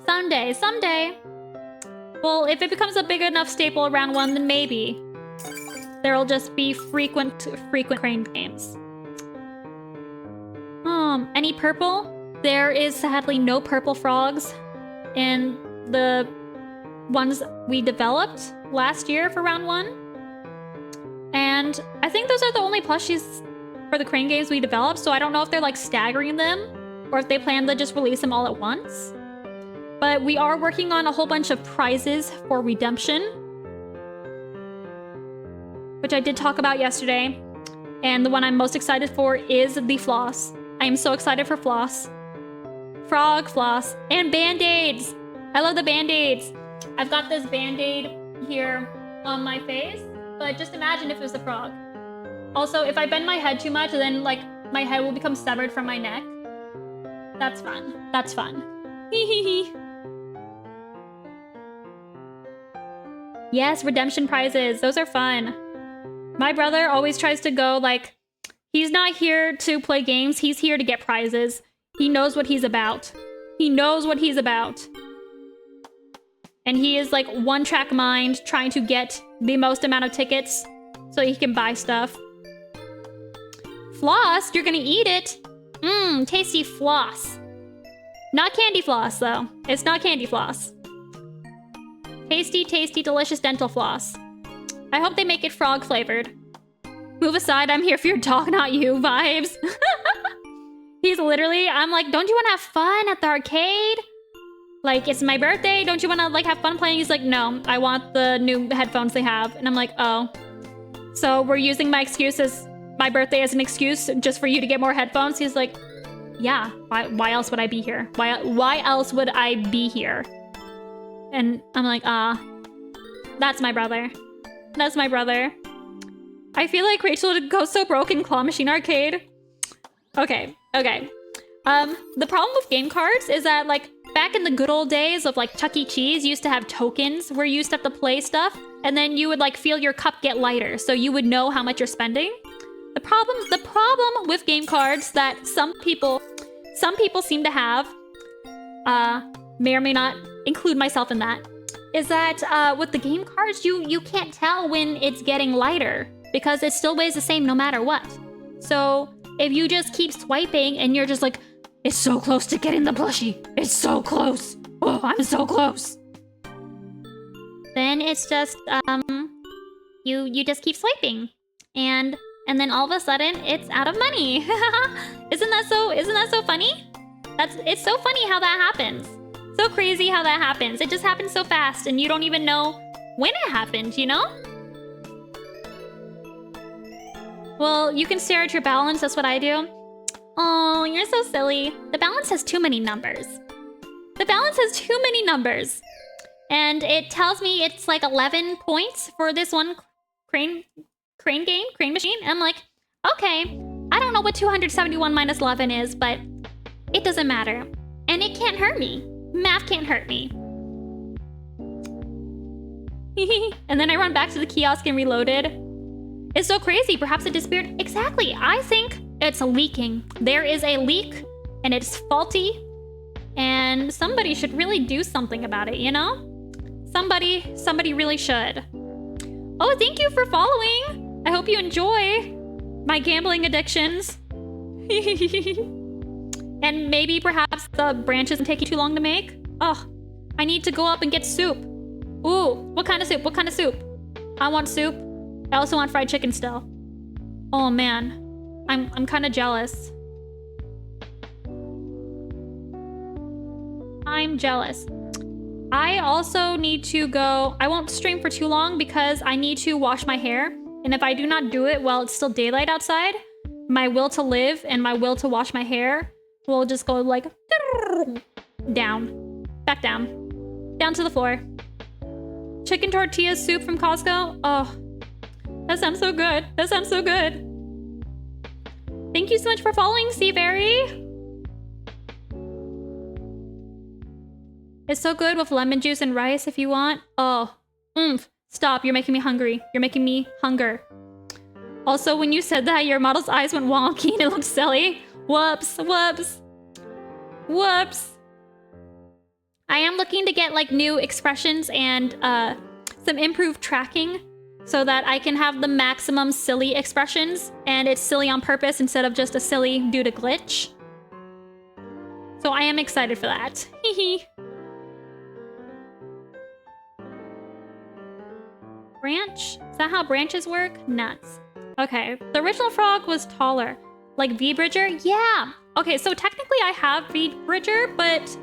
Someday, someday. Well, if it becomes a big enough staple around one, then maybe. There'll just be frequent crane games. Any purple? There is sadly no purple frogs in the ones we developed last year for round 1. And I think those are the only plushies for the crane games we developed, so I don't know if they're like staggering them or if they plan to just release them all at once. But we are working on a whole bunch of prizes for redemption, which I did talk about yesterday. And the one I'm most excited for is the floss. I am so excited for floss. Frog floss and band-aids. I love the band-aids. I've got this band-aid here on my face, but just imagine if it was a frog. Also, if I bend my head too much, then like my head will become severed from my neck. That's fun. That's fun. Hee. Yes, redemption prizes. Those are fun. My brother always tries to go like, he's not here to play games. He's here to get prizes. He knows what he's about. He knows what he's about. And he is like one-track mind trying to get the most amount of tickets so he can buy stuff. Floss? You're gonna eat it? Mmm, tasty floss. Not candy floss, though. It's not candy floss. Tasty, tasty, delicious dental floss. I hope they make it frog flavored. Move aside, I'm here for your dog, not you vibes. He's literally, I'm like, don't you want to have fun at the arcade? Like, it's my birthday, don't you want to like have fun playing? He's like, no, I want the new headphones they have. And I'm like, oh. So we're using my excuse as my birthday as an excuse just for you to get more headphones? He's like, yeah, why else would I be here? Why else would I be here? And I'm like, that's my brother. That's my brother. I feel like Rachel would go so broke in Claw Machine Arcade. Okay. The problem with game cards is that, like, back in the good old days of, like, Chuck E. Cheese, used to have tokens where you used to have to play stuff, and then you would, like, feel your cup get lighter, so you would know how much you're spending. The problem with game cards that some people seem to have, may or may not include myself in that, is that with the game cards, you can't tell when it's getting lighter because it still weighs the same no matter what. So if you just keep swiping and you're just like, it's so close to getting the plushie, it's so close, oh, I'm so close, then it's just you just keep swiping, and then all of a sudden it's out of money. Isn't that so funny? It's so funny how that happens. So crazy how that happens. It just happens so fast and you don't even know when it happened, you know? Well, you can stare at your balance, that's what I do. Oh, you're so silly. The balance has too many numbers. The balance has too many numbers. And it tells me it's like 11 points for this one crane machine. And I'm like, okay, I don't know what 271 minus 11 is, but it doesn't matter. And it can't hurt me. Math can't hurt me. And then I run back to the kiosk and reloaded. It's so crazy. Perhaps it disappeared. Exactly. I think it's leaking. There is a leak and it's faulty. And somebody should really do something about it, you know? Somebody really should. Oh, thank you for following. I hope you enjoy my gambling addictions. And maybe perhaps the branch isn't taking too long to make. Oh, I need to go up and get soup. Ooh, what kind of soup? What kind of soup? I want soup. I also want fried chicken still. Oh man, I'm kind of jealous. I'm jealous. I also need to go. I won't stream for too long because I need to wash my hair. And if I do not do it while it's still daylight outside, my will to live and my will to wash my hair will just go like down, back down to the floor. Chicken tortilla soup from Costco. Oh, that sounds so good. That sounds so good. Thank you so much for following, Seaberry. It's so good with lemon juice and rice if you want. Oh, stop. You're making me hungry. You're making me hunger. Also, when you said that, your model's eyes went wonky and it looked silly. Whoops, whoops, whoops. I am looking to get like new expressions and some improved tracking so that I can have the maximum silly expressions and it's silly on purpose instead of just a silly due to glitch. So I am excited for that. Hehe. Branch? Is that how branches work? Nuts. Okay, the original frog was taller. Like V-Bridger? Yeah! Okay, so technically I have V-Bridger, but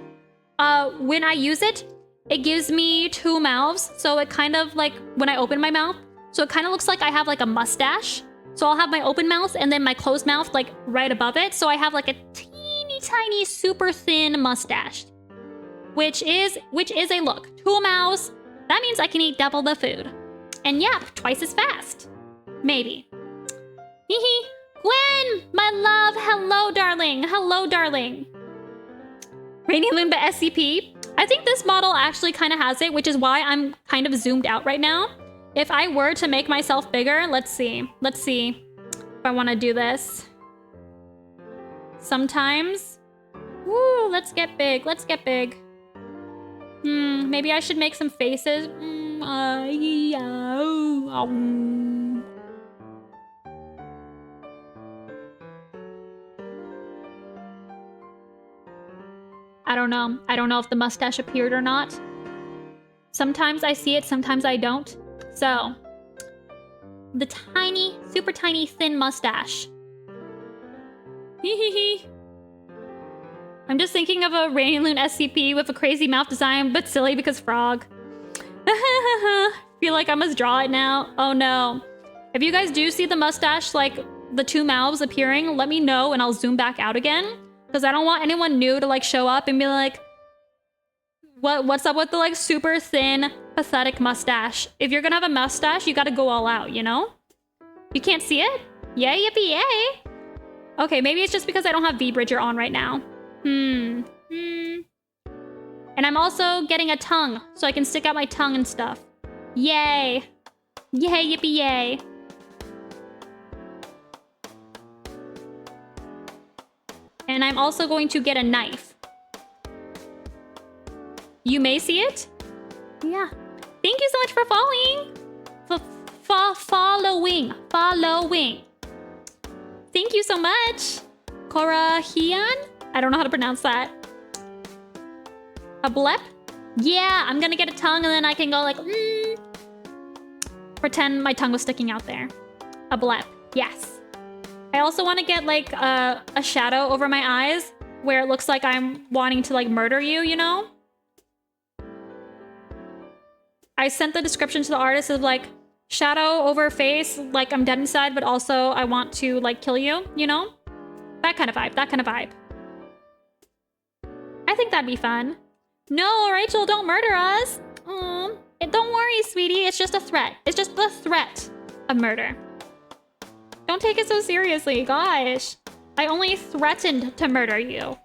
when I use it, it gives me 2 mouths. So it kind of like, when I open my mouth, so it kind of looks like I have like a mustache. So I'll have my open mouth and then my closed mouth like right above it. So I have like a teeny tiny super thin mustache, which is a look. 2 mouths, that means I can eat double the food. And yep, twice as fast. Maybe. Hehe. Gwen, my love, hello, darling. Hello, darling. rainylune by SCP. I think this model actually kind of has it, which is why I'm kind of zoomed out right now. If I were to make myself bigger, let's see. Let's see if I want to do this. Sometimes. Woo, let's get big. Let's get big. Maybe I should make some faces. I don't know. I don't know if the mustache appeared or not. Sometimes I see it, sometimes I don't. So, the tiny, super tiny, thin mustache. Hehehe. I'm just thinking of a rainylune SCP with a crazy mouth design, but silly because frog. Feel like I must draw it now. Oh no. If you guys do see the mustache, like the 2 mouths appearing, let me know and I'll zoom back out again. Because I don't want anyone new to like show up and be like, what's up with the like super thin, pathetic mustache? If you're gonna have a mustache, you gotta go all out, you know? You can't see it? Yay, yippee, yay! Okay, maybe it's just because I don't have V-Bridger on right now. And I'm also getting a tongue, so I can stick out my tongue and stuff. Yay! Yay, yippee, yay! And I'm also going to get a knife. You may see it? Yeah. Thank you so much for following. Following. Thank you so much. Korahian? I don't know how to pronounce that. A blep? Yeah, I'm gonna get a tongue and then I can go like, Pretend my tongue was sticking out there. A blep, yes. I also want to get like a shadow over my eyes where it looks like I'm wanting to like murder you, you know? I sent the description to the artist of like shadow over face, like I'm dead inside, but also I want to like kill you, you know? That kind of vibe, that kind of vibe. I think that'd be fun. No, Rachel, don't murder us. Don't worry, sweetie, it's just a threat. It's just the threat of murder. Don't take it so seriously, gosh. I only threatened to murder you.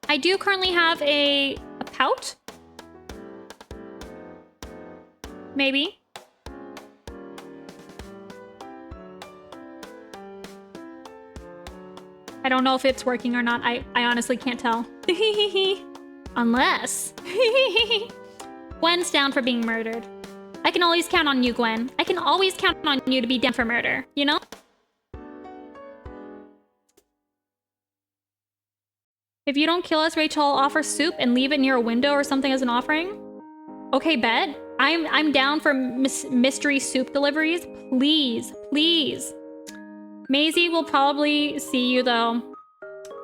I do currently have a pout. Maybe. I don't know if it's working or not. I honestly can't tell. Unless. Gwen's down for being murdered. I can always count on you, Gwen. I can always count on you to be down for murder, you know? If you don't kill us, Rachel, I'll offer soup and leave it near a window or something as an offering. Okay, bet. I'm down for mystery soup deliveries. Please, please. Maisie will probably see you, though.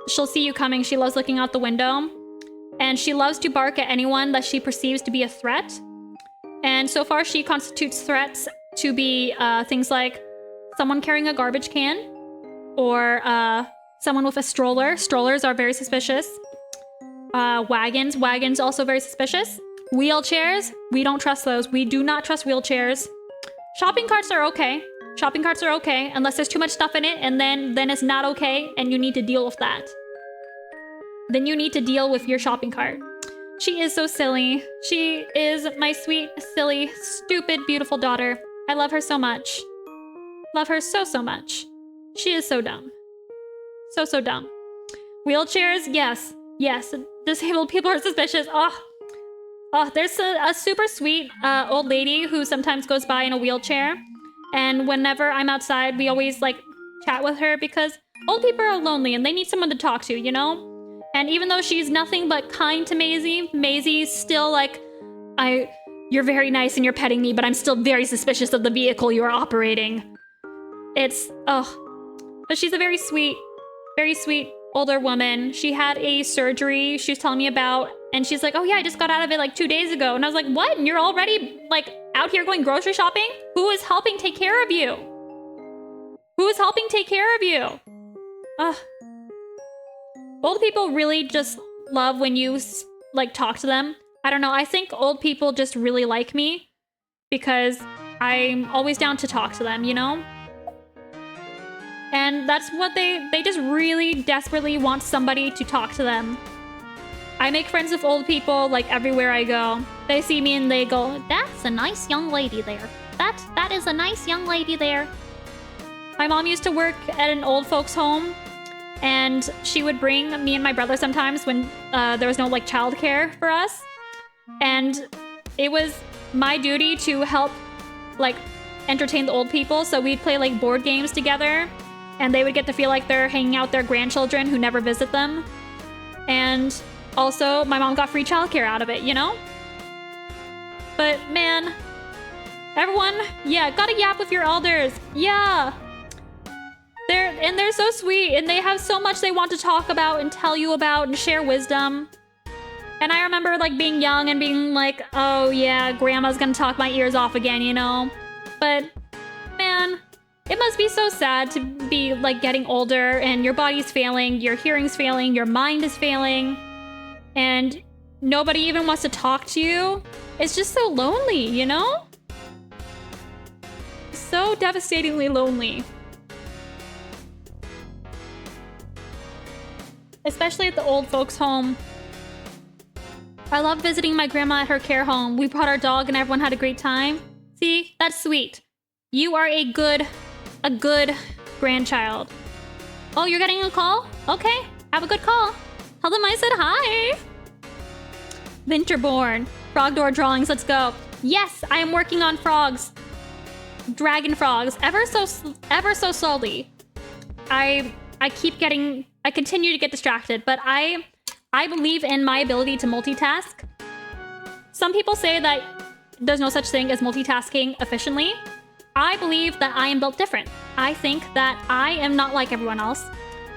She'll see you coming. She loves looking out the window. And she loves to bark at anyone that she perceives to be a threat. And so far, she constitutes threats to be things like someone carrying a garbage can or someone with a stroller. Strollers are very suspicious. Wagons also very suspicious. Wheelchairs, we don't trust those. We do not trust wheelchairs. Shopping carts are okay. Shopping carts are okay unless there's too much stuff in it, and then it's not okay and you need to deal with that. Then you need to deal with your shopping cart. She is so silly. She is my sweet, silly, stupid, beautiful daughter. I love her so much. Love her so, so much. She is so dumb. So, so dumb. Wheelchairs? Yes. Yes. Disabled people are suspicious. Oh, there's a super sweet old lady who sometimes goes by in a wheelchair. And whenever I'm outside, we always like chat with her because old people are lonely and they need someone to talk to, you know? And even though she's nothing but kind to Maisie, Maisie's still like, you're very nice and you're petting me, but I'm still very suspicious of the vehicle you are operating. But she's a very sweet older woman. She had a surgery she was telling me about, and she's like, oh yeah, I just got out of it like 2 days ago. And I was like, what? And you're already like out here going grocery shopping? Who is helping take care of you? Who is helping take care of you? Ugh. Old people really just love when you like talk to them. I don't know. I think old people just really like me because I'm always down to talk to them, you know? And that's what they just really desperately want somebody to talk to them. I make friends with old people like everywhere I go. They see me and they go, that's a nice young lady there. That is a nice young lady there. My mom used to work at an old folks home, and she would bring me and my brother sometimes when there was no like childcare for us. And it was my duty to help like entertain the old people. So we'd play like board games together, and they would get to feel like they're hanging out with their grandchildren who never visit them. And also, my mom got free childcare out of it, you know? But man, everyone, yeah, gotta yap with your elders. Yeah. They're so sweet, and they have so much they want to talk about and tell you about and share wisdom. And I remember like being young and being like, oh yeah, grandma's gonna talk my ears off again, you know? But man, it must be so sad to be like getting older and your body's failing, your hearing's failing, your mind is failing, and nobody even wants to talk to you. It's just so lonely, you know? So devastatingly lonely. Especially at the old folks' home. I love visiting my grandma at her care home. We brought our dog and everyone had a great time. See, that's sweet. You are a good grandchild. Oh, you're getting a call? Okay, have a good call. Tell them I said hi. Winterborn. Frog door drawings, let's go. Yes, I am working on frogs. Dragon frogs, ever so slowly. I continue to get distracted, but I believe in my ability to multitask. Some people say that there's no such thing as multitasking efficiently. I believe that I am built different. I think that I am not like everyone else.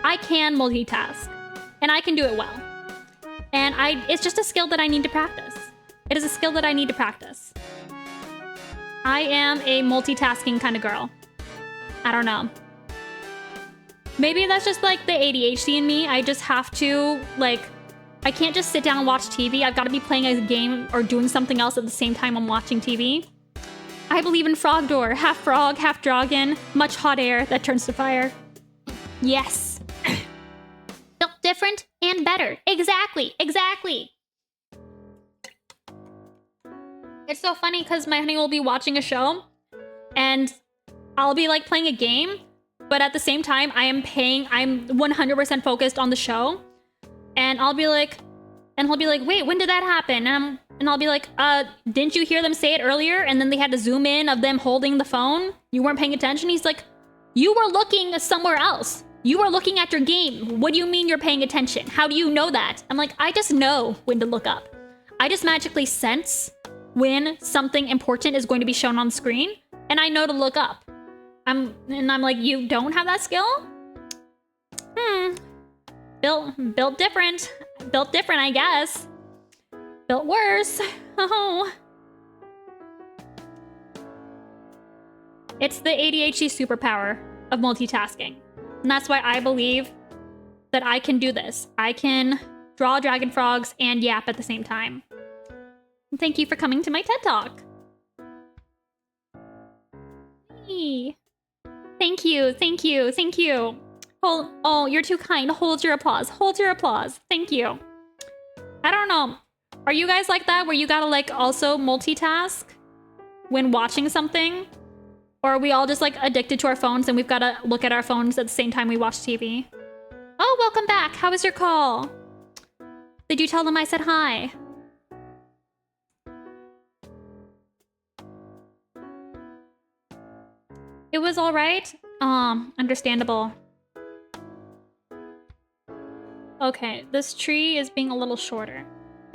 I can multitask, and I can do it well. And it's just a skill that I need to practice. It is a skill that I need to practice. I am a multitasking kind of girl. I don't know. Maybe that's just like the ADHD in me. I just have to, like, I can't just sit down and watch TV. I've got to be playing a game or doing something else at the same time I'm watching TV. I believe in frog door. Half frog, half dragon. Much hot air that turns to fire. Yes. Built different and better. Exactly. Exactly. It's so funny because my honey will be watching a show and I'll be like playing a game, but at the same time I'm 100% focused on the show. And I'll be like, he'll be like, wait, when did that happen? And I'll be like, didn't you hear them say it earlier? And then they had to zoom in of them holding the phone. You weren't paying attention. He's like, you were looking somewhere else. You were looking at your game. What do you mean you're paying attention? How do you know that? I'm like, I just know when to look up. I just magically sense when something important is going to be shown on screen, and I know to look up. I'm like, you don't have that skill? Built different. Built different, I guess. Built worse. Oh. It's the ADHD superpower of multitasking. And that's why I believe that I can do this. I can draw dragon frogs and yap at the same time. And thank you for coming to my TED Talk. Hey. Thank you, thank you, thank you. Oh, you're too kind. Hold your applause. Hold your applause. Thank you. I don't know. Are you guys like that where you gotta like also multitask when watching something? Or are we all just like addicted to our phones and we've got to look at our phones at the same time we watch TV? Oh, welcome back. How was your call? Did you tell them I said hi? It was all right? Understandable. Okay, this tree is being a little shorter.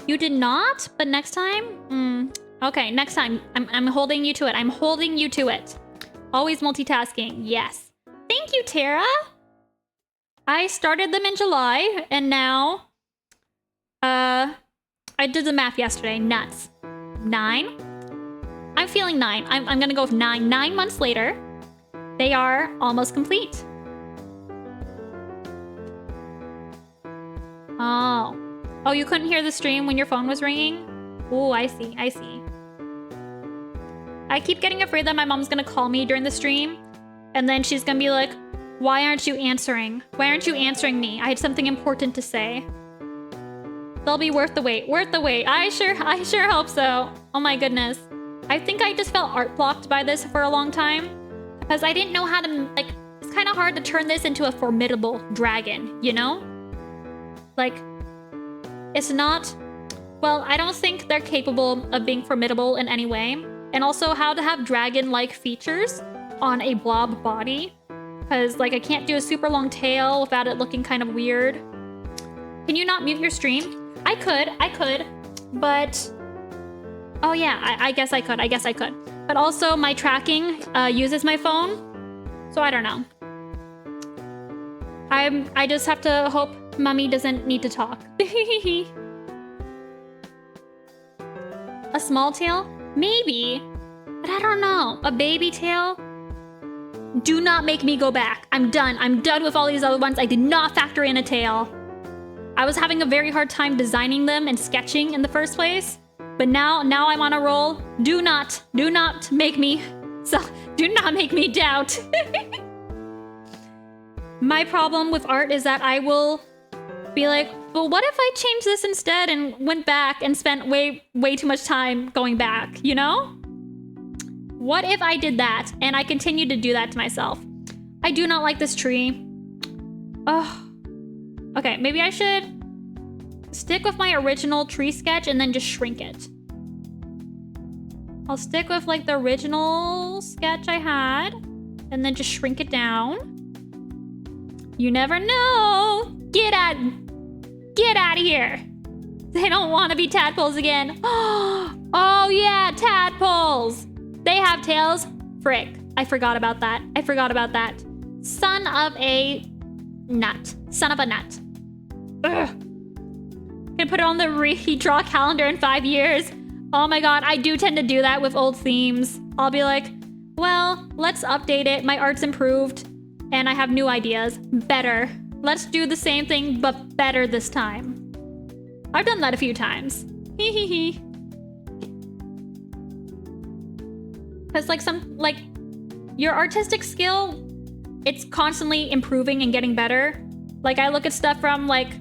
You did not? But next time? Okay, next time. I'm holding you to it. I'm holding you to it. Always multitasking. Yes. Thank you, Tara. I started them in July, and now... I did the math yesterday. Nuts. 9? I'm feeling 9. I'm gonna go with 9. 9 months later, they are almost complete. Oh. Oh, you couldn't hear the stream when your phone was ringing? Oh, I see. I see. I keep getting afraid that my mom's gonna call me during the stream, and then she's gonna be like, why aren't you answering? Why aren't you answering me? I had something important to say. They'll be worth the wait. Worth the wait. I sure hope so. Oh my goodness. I think I just felt art blocked by this for a long time, because I didn't know how to, like, it's kind of hard to turn this into a formidable dragon, you know? Like, it's not... Well, I don't think they're capable of being formidable in any way. And also how to have dragon-like features on a blob body. Because, like, I can't do a super long tail without it looking kind of weird. Can you not mute your stream? I could. But... Oh yeah, I guess I could. But also, my tracking uses my phone. So I don't know. I just have to hope Mummy doesn't need to talk. A small tail? Maybe. But I don't know. A baby tail? Do not make me go back. I'm done. I'm done with all these other ones. I did not factor in a tail. I was having a very hard time designing them and sketching in the first place. But now I'm on a roll. Do not make me doubt. My problem with art is that I will be like, well, what if I changed this instead and went back and spent way too much time going back, you know? What if I did that and I continued to do that to myself? I do not like this tree. Oh. Okay, maybe I should stick with my original tree sketch and then just shrink it. I'll stick with like the original sketch I had and then just shrink it down. You never know. Get out of here. They don't want to be tadpoles again. Oh yeah, tadpoles. They have tails. Frick. I forgot about that. Son of a nut. Ugh. Gonna put it on the redraw calendar in 5 years. Oh my god, I do tend to do that with old themes. I'll be like, well, let's update it. My art's improved and I have new ideas. Better. Let's do the same thing, but better this time. I've done that a few times. Hee. Because like your artistic skill, it's constantly improving and getting better. Like I look at stuff from like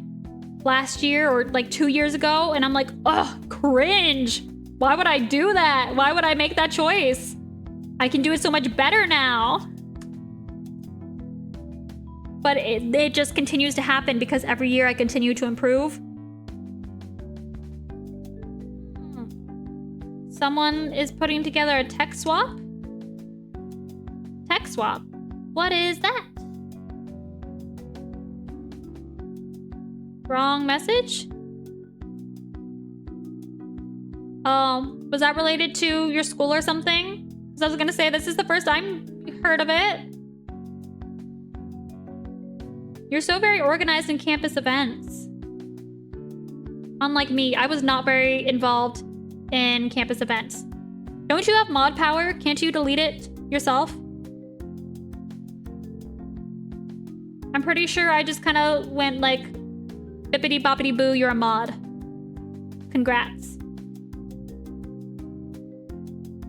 last year or like 2 years ago and I'm like, ugh, cringe. Why would I do that? Why would I make that choice? I can do it so much better now. But it just continues to happen because every year I continue to improve. Someone is putting together a tech swap? Tech swap? What is that? Wrong message? Was that related to your school or something? Because I was gonna say, this is the first time heard of it. You're so very organized in campus events. Unlike me, I was not very involved in campus events. Don't you have mod power? Can't you delete it yourself? I'm pretty sure I just kind of went like, bippity boppity boo, you're a mod. Congrats.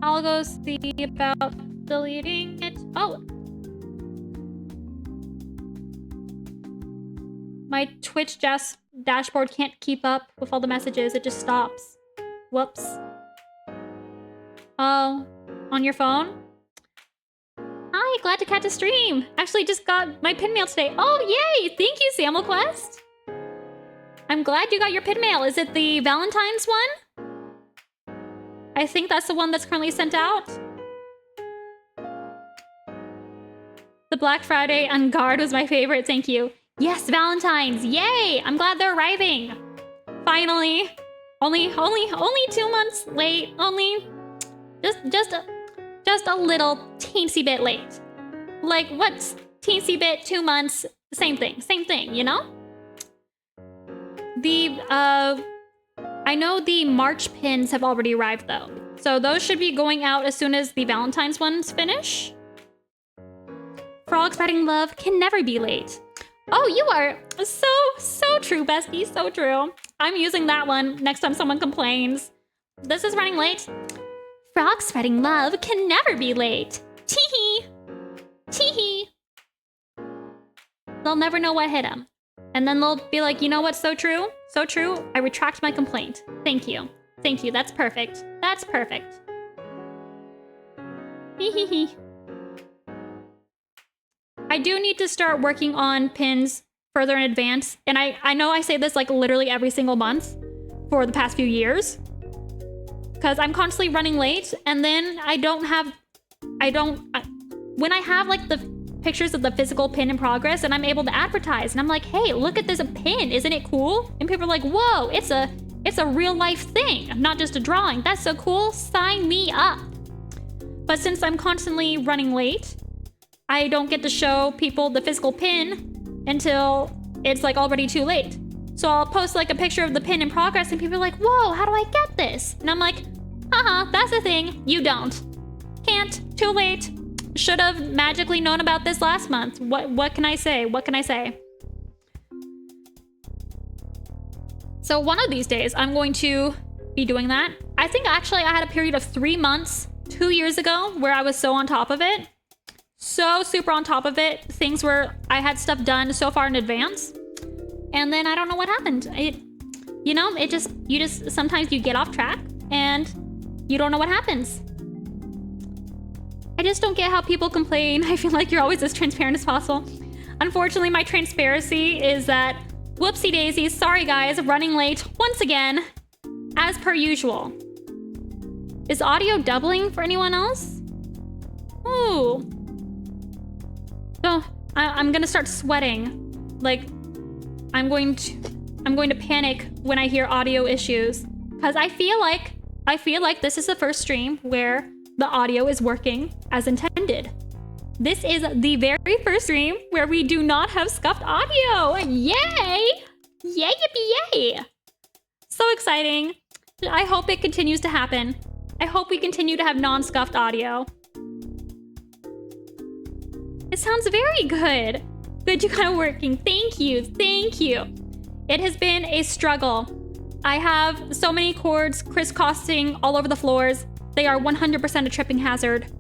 I'll go see about deleting it. Oh. My Twitch dashboard can't keep up with all the messages. It just stops. Whoops. Oh, on your phone? glad to catch a stream. Actually just got my pin mail today. Oh, yay! Thank you, SamuelQuest. I'm glad you got your pin mail. Is it the Valentine's one? I think that's the one that's currently sent out. The Black Friday on Guard was my favorite, thank you. Yes, Valentine's, yay! I'm glad they're arriving. Finally. Only 2 months late. Only just a little teensy bit late. Like, what's teensy bit, 2 months? Same thing, you know? I know the March pins have already arrived though. So those should be going out as soon as the Valentine's ones finish. Frog spreading love can never be late. Oh, you are so true, bestie, so true. I'm using that one next time someone complains. This is running late. Frog spreading love can never be late. Teehee. Teehee. They'll never know what hit them. And then they'll be like, you know what's so true? So true, I retract my complaint. Thank you. Thank you, that's perfect. That's perfect. Hee hee hee. I do need to start working on pins further in advance. And I know I say this like literally every single month for the past few years. Because I'm constantly running late. And then when I have like the pictures of the physical pin in progress and I'm able to advertise. And I'm like, hey, look at this pin. Isn't it cool? And people are like, whoa, it's a real life thing. Not just a drawing. That's so cool. Sign me up. But since I'm constantly running late, I don't get to show people the physical pin until it's like already too late. So I'll post like a picture of the pin in progress and people are like, whoa, how do I get this? And I'm like, haha, that's the thing. You don't. Can't. Too late. Should have magically known about this last month. What can I say? What can I say? So one of these days, I'm going to be doing that. I think actually I had a period of 3 months 2 years ago where I was so on top of it. So super on top of it. Things where I had stuff done so far in advance. And then I don't know what happened. Sometimes you get off track and you don't know what happens. I just don't get how people complain. I feel like you're always as transparent as possible. Unfortunately, my transparency is that, whoopsie daisies, sorry guys, running late once again, as per usual. Is audio doubling for anyone else? Ooh. So I'm gonna start sweating. Like, I'm going to panic when I hear audio issues. Because I feel like this is the first stream where the audio is working as intended. This is the very first stream where we do not have scuffed audio. Yay! Yay, yippee, yay! So exciting. I hope it continues to happen. I hope we continue to have non-scuffed audio. It sounds very good. Good you got it working. Thank you, thank you. It has been a struggle. I have so many cords crisscrossing all over the floors. They are 100% a tripping hazard.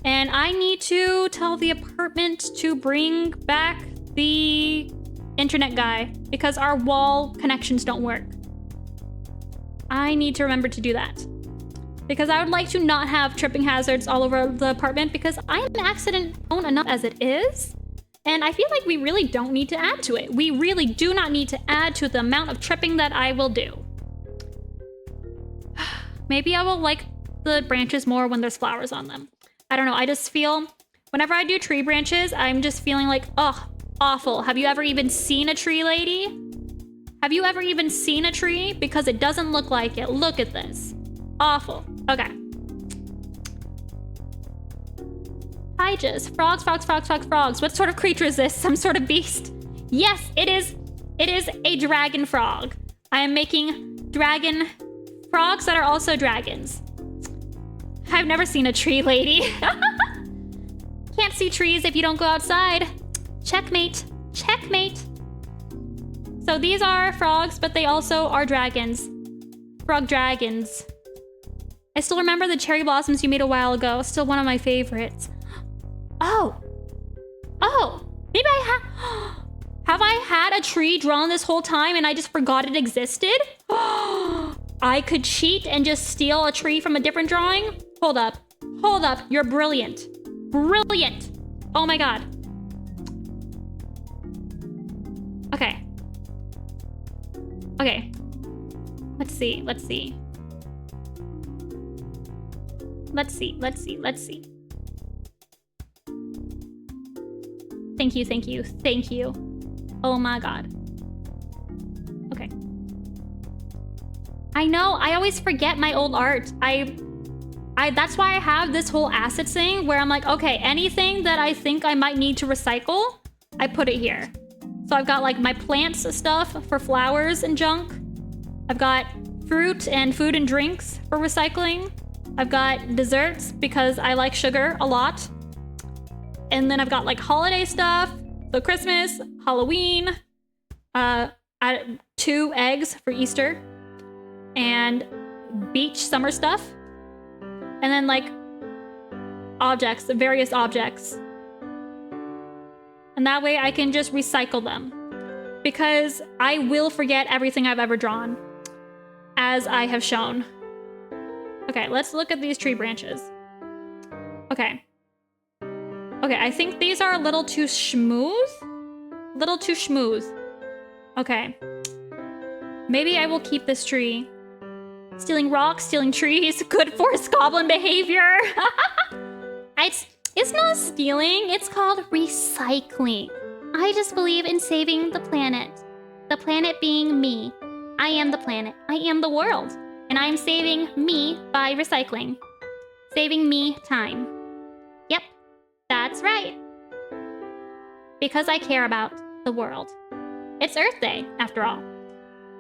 And I need to tell the apartment to bring back the internet guy because our wall connections don't work. I need to remember to do that. Because I would like to not have tripping hazards all over the apartment because I am accident prone enough as it is. And I feel like we really don't need to add to it. We really do not need to add to the amount of tripping that I will do. Maybe I will like the branches more when there's flowers on them. I don't know, I just feel, whenever I do tree branches, I'm just feeling like, ugh, awful. Have you ever even seen a tree, lady? Have you ever even seen a tree? Because it doesn't look like it. Look at this. Awful. Okay. Hi, just frogs. What sort of creature is this? Some sort of beast? Yes, it is. It is a dragon frog. I am making dragon frogs that are also dragons. I've never seen a tree, lady. Can't see trees if you don't go outside. Checkmate. Checkmate. So these are frogs, but they also are dragons. Frog dragons. I still remember the cherry blossoms you made a while ago. Still one of my favorites. Oh. Maybe have I had a tree drawn this whole time and I just forgot it existed? I could cheat and just steal a tree from a different drawing? Hold up. You're brilliant. Brilliant. Oh my god. Okay. Okay. Let's see. Let's see. Let's see. Let's see. Let's see. Thank you. Thank you. Thank you. Oh my god. Okay. I know. I always forget my old art. That's why I have this whole assets thing where I'm like, okay, anything that I think I might need to recycle, I put it here. So I've got like my plants stuff for flowers and junk. I've got fruit and food and drinks for recycling. I've got desserts because I like sugar a lot. And then I've got like holiday stuff. So Christmas, Halloween, 2 eggs for Easter, and beach summer stuff. And then like objects, various objects. And that way I can just recycle them. Because I will forget everything I've ever drawn, as I have shown. Okay, let's look at these tree branches. Okay. Okay, I think these are a little too schmooze. Little too schmooze. Okay. Maybe I will keep this tree. Stealing rocks, stealing trees, good forest goblin behavior. It's not stealing, it's called recycling. I just believe in saving the planet. The planet being me. I am the planet. I am the world. And I'm saving me by recycling. Saving me time. Yep, that's right. Because I care about the world. It's Earth Day, after all.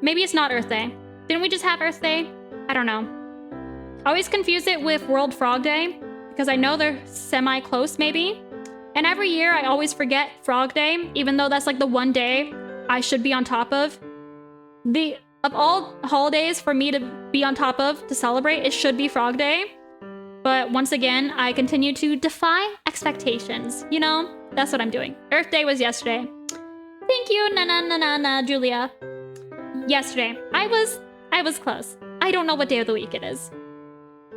Maybe it's not Earth Day. Didn't we just have Earth Day? I don't know. I always confuse it with World Frog Day, because I know they're semi-close, maybe. And every year, I always forget Frog Day, even though that's like the one day I should be on top of. Of all holidays for me to be on top of, to celebrate, it should be Frog Day. But once again, I continue to defy expectations. You know, that's what I'm doing. Earth Day was yesterday. Thank you, na Julia. Yesterday, I was close. I don't know what day of the week it is.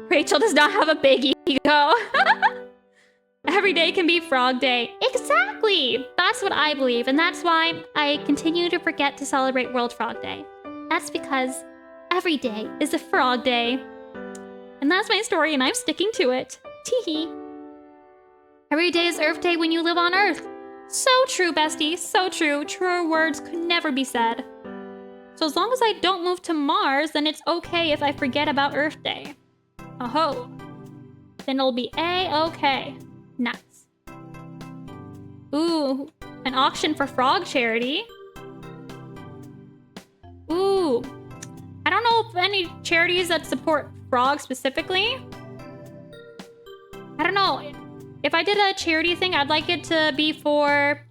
Rachel does not have a big ego. Every day can be Frog Day. Exactly! That's what I believe, and that's why I continue to forget to celebrate World Frog Day. That's because every day is a Frog Day. And that's my story, and I'm sticking to it. Teehee. Every day is Earth Day when you live on Earth. So true, bestie. So true. Truer words could never be said. So as long as I don't move to Mars, then it's okay if I forget about Earth Day. Oh-ho. Then it'll be A-okay. Nuts. Ooh, an auction for frog charity. Ooh. I don't know of any charities that support frogs specifically. I don't know. If I did a charity thing, I'd like it to be for...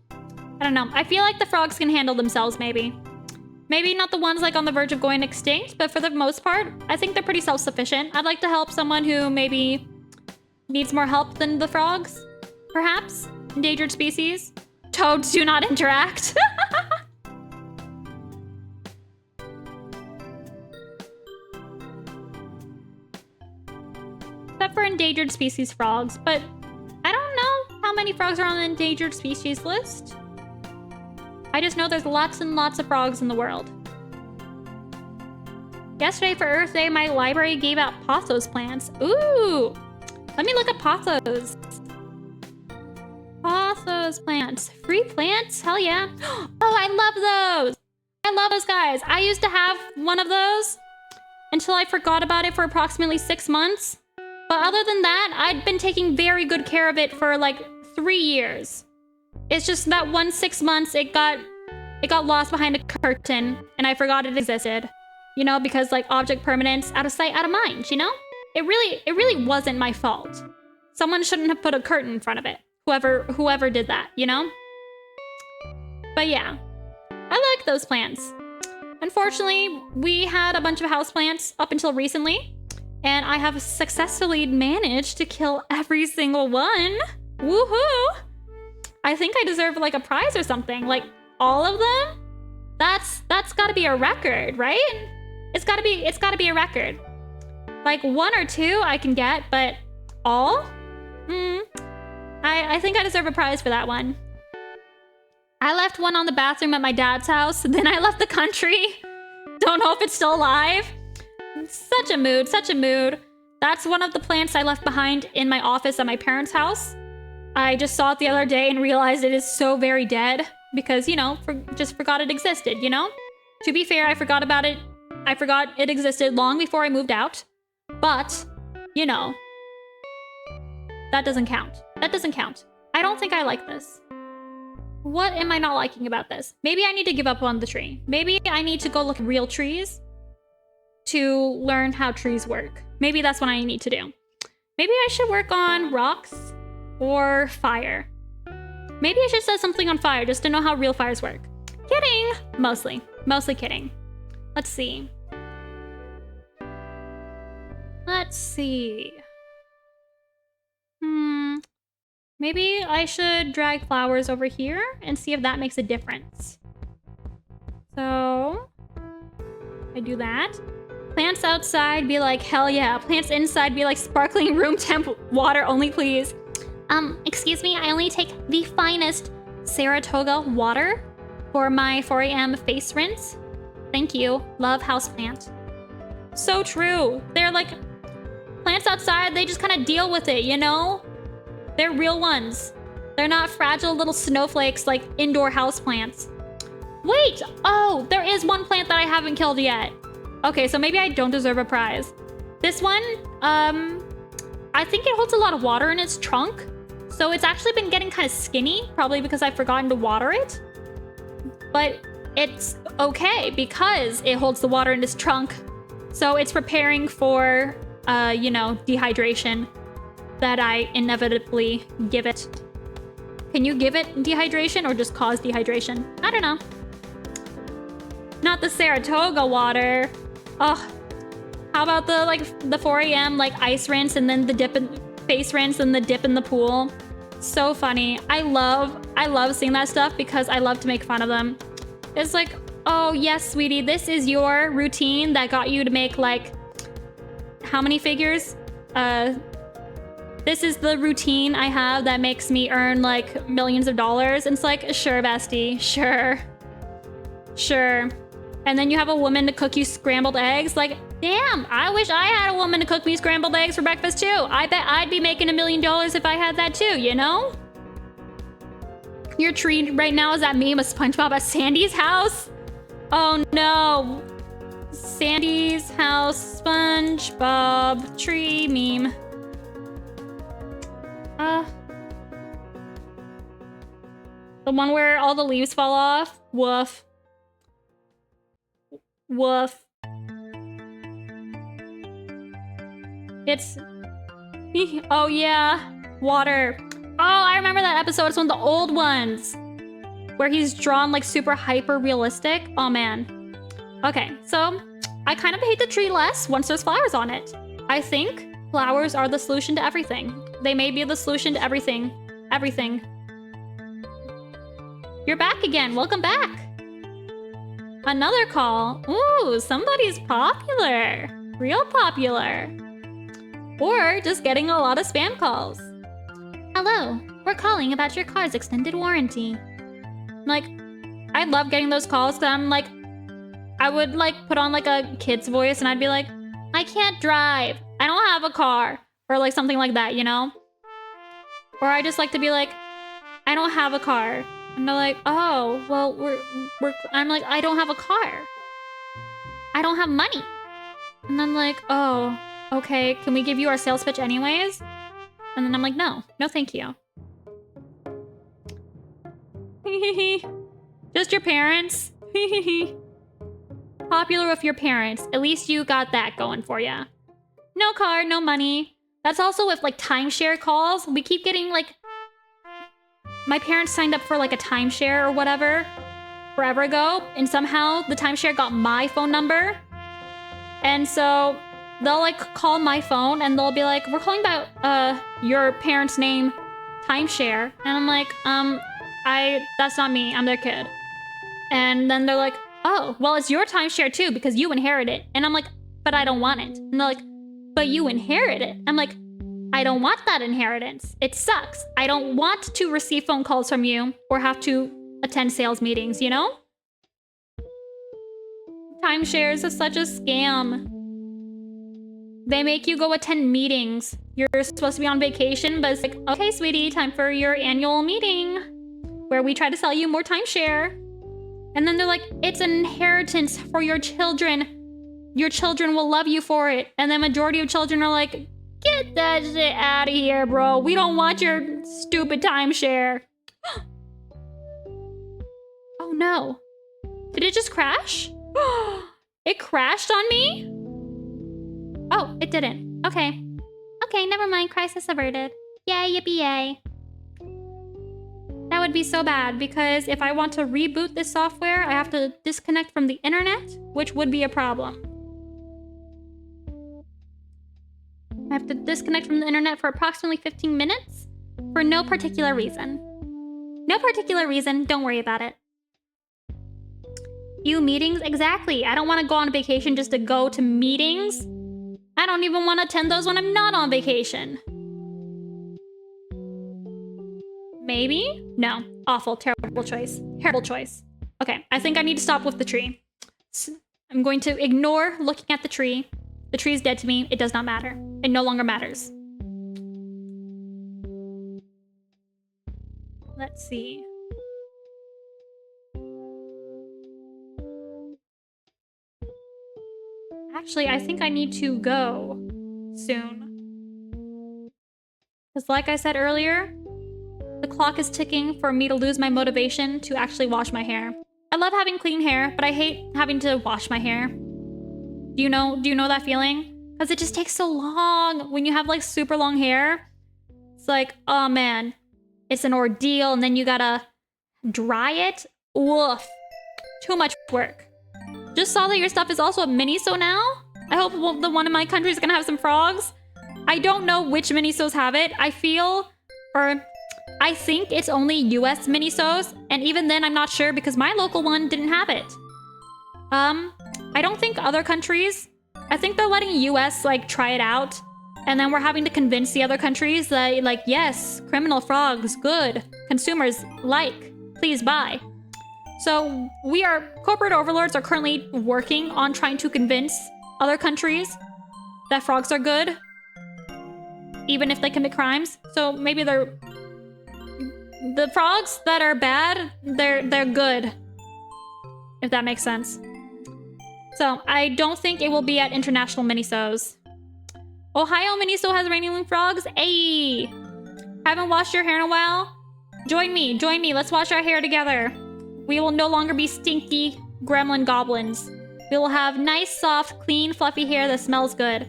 I don't know. I feel like the frogs can handle themselves, maybe. Maybe not the ones like on the verge of going extinct, but for the most part, I think they're pretty self-sufficient. I'd like to help someone who maybe needs more help than the frogs, perhaps. Endangered species. Toads do not interact. Except for endangered species frogs, but I don't know how many frogs are on the endangered species list. I just know there's lots and lots of frogs in the world. Yesterday for Earth Day, my library gave out pothos plants. Ooh! Let me look at pothos. Pothos plants. Free plants? Hell yeah. Oh, I love those! I love those guys. I used to have one of those until I forgot about it for approximately 6 months. But other than that, I'd been taking very good care of it for like 3 years. It's just that 6 months, it got lost behind a curtain, and I forgot it existed. You know, because like object permanence, out of sight, out of mind, you know? It really wasn't my fault. Someone shouldn't have put a curtain in front of it. Whoever did that, you know? But yeah, I like those plants. Unfortunately, we had a bunch of houseplants up until recently, and I have successfully managed to kill every single one. Woohoo! I think I deserve like a prize or something. Like all of them? That's gotta be a record, right? It's gotta be a record. Like 1 or 2 I can get, but all? I think I deserve a prize for that one. I left one on the bathroom at my dad's house. Then I left the country. Don't know if it's still alive. Such a mood, such a mood. That's one of the plants I left behind in my office at my parents' house. I just saw it the other day and realized it is so very dead because, you know, just forgot it existed, you know? To be fair, I forgot about it. I forgot it existed long before I moved out. But, you know, that doesn't count. That doesn't count. I don't think I like this. What am I not liking about this? Maybe I need to give up on the tree. Maybe I need to go look at real trees to learn how trees work. Maybe that's what I need to do. Maybe I should work on rocks or fire. Maybe I should set something on fire just to know how real fires work. Kidding! Mostly kidding. Let's see. Let's see. Maybe I should drag flowers over here and see if that makes a difference. So, I do that. Plants outside be like, hell yeah. Plants inside be like, sparkling room temp water only, please. Excuse me, I only take the finest Saratoga water for my 4 a.m. face rinse. Thank you. Love houseplant. So true. They're like, plants outside, they just kind of deal with it, you know? They're real ones. They're not fragile little snowflakes like indoor houseplants. Wait! Oh, there is one plant that I haven't killed yet. Okay, so maybe I don't deserve a prize. This one, I think it holds a lot of water in its trunk. So it's actually been getting kind of skinny, probably because I've forgotten to water it. But it's okay because it holds the water in its trunk. So it's preparing for, you know, dehydration that I inevitably give it. Can you give it dehydration or just cause dehydration? I don't know. Not the Saratoga water. Oh, how about the 4 a.m. like ice rinse and then the dip in face rinse and the dip in the pool? So funny. I love seeing that stuff because I love to make fun of them. It's like, oh yes, sweetie, this is your routine that got you to make like how many figures? This is the routine I have that makes me earn like millions of dollars. And it's like, sure, bestie, sure. And then you have a woman to cook you scrambled eggs. Like, damn, I wish I had a woman to cook me scrambled eggs for breakfast too. I bet I'd be making $1 million if I had that too, you know? Your tree right now is that meme of SpongeBob at Sandy's house. Oh no. Sandy's house, SpongeBob, tree meme. The one where all the leaves fall off? Woof. Woof. It's... Oh yeah, water. Oh, I remember that episode. It's one of the old ones. Where he's drawn like super hyper realistic. Oh man. Okay, so I kind of hate the tree less once there's flowers on it. I think flowers are the solution to everything. They may be the solution to everything. Everything. You're back again. Welcome back. Another call. Ooh, somebody's popular. Real popular. Or just getting a lot of spam calls. Hello, we're calling about your car's extended warranty. Like, I love getting those calls because I'm like, I would like put on like a kid's voice and I'd be like, I can't drive. I don't have a car. Or like something like that, you know? Or I just like to be like, I don't have a car. And they're like, oh, well, I'm like, I don't have a car. I don't have money. And I'm like, oh, okay, can we give you our sales pitch anyways? And then I'm like, no, thank you. Just your parents. Popular with your parents. At least you got that going for ya. No car, no money. That's also with like timeshare calls. We keep getting like, my parents signed up for like a timeshare or whatever forever ago. And somehow the timeshare got my phone number. And so they'll like call my phone and they'll be like, we're calling about your parents' name timeshare. And I'm like, that's not me. I'm their kid. And then they're like, oh, well, it's your timeshare too because you inherit it. And I'm like, but I don't want it. And they're like, but you inherit it. I'm like, I I don't want that inheritance. It sucks. I don't want to receive phone calls from you or have to attend sales meetings, you know? Timeshares are such a scam. They make you go attend meetings. You're supposed to be on vacation, but it's like, okay, sweetie, time for your annual meeting where we try to sell you more timeshare. And then they're like, it's an inheritance for your children. Your children will love you for it. And the majority of children are like, get that shit out of here, bro. We don't want your stupid timeshare. Oh no. Did it just crash? It crashed on me? Oh, it didn't. Okay. Okay, never mind. Crisis averted. Yay, yippee yay. That would be so bad because if I want to reboot this software, I have to disconnect from the internet, which would be a problem. I have to disconnect from the internet for approximately 15 minutes for no particular reason. No particular reason. Don't worry about it. You meetings? Exactly. I don't want to go on vacation just to go to meetings. I don't even want to attend those when I'm not on vacation. Maybe? No. Awful. Terrible choice. Terrible choice. Okay, I think I need to stop with the tree. I'm going to ignore looking at the tree. The tree is dead to me. It does not matter. It no longer matters. Let's see. Actually, I think I need to go soon. Because like I said earlier, the clock is ticking for me to lose my motivation to actually wash my hair. I love having clean hair, but I hate having to wash my hair. Do you know that feeling? Because it just takes so long when you have like super long hair. It's like, oh man, it's an ordeal, and then you gotta dry it. Woof. Too much work. Just saw that your stuff is also a mini-so now. I hope the one in my country is gonna have some frogs. I don't know which mini-sos have it. I think it's only US mini-sos, and even then I'm not sure because my local one didn't have it. I don't think other countries, I think they're letting US like try it out, and then we're having to convince the other countries that like, yes, criminal frogs, good, consumers like, please buy. So corporate overlords are currently working on trying to convince other countries that frogs are good, even if they commit crimes. So maybe the frogs that are bad, they're good, if that makes sense. So I don't think it will be at international minisos. Ohio miniso has rainylune frogs. Ayy, haven't washed your hair in a while? Join me, let's wash our hair together. We will no longer be stinky gremlin goblins. We will have nice, soft, clean, fluffy hair that smells good.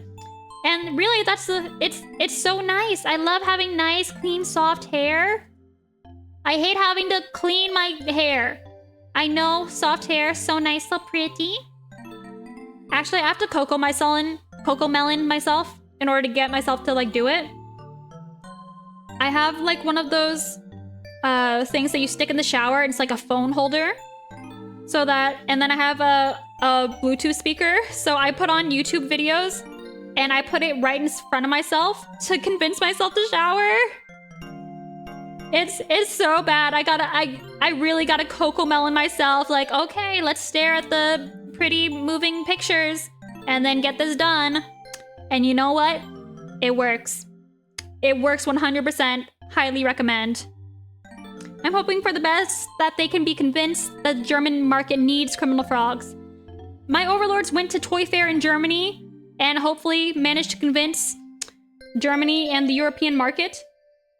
And really, it's so nice. I love having nice, clean, soft hair. I hate having to clean my hair. I know, soft hair, so nice, so pretty. Actually, I have to cocoa melon myself in order to get myself to like do it. I have like one of those things that you stick in the shower. It's like a phone holder. So that, and then I have a Bluetooth speaker. So I put on YouTube videos and I put it right in front of myself to convince myself to shower. It's so bad. I really gotta cocoa melon myself. Like, okay, let's stare at the pretty moving pictures and then get this done. And you know what? It works. It works 100%. Highly recommend. I'm hoping for the best that they can be convinced that the German market needs criminal frogs. My overlords went to Toy Fair in Germany and hopefully managed to convince Germany and the European market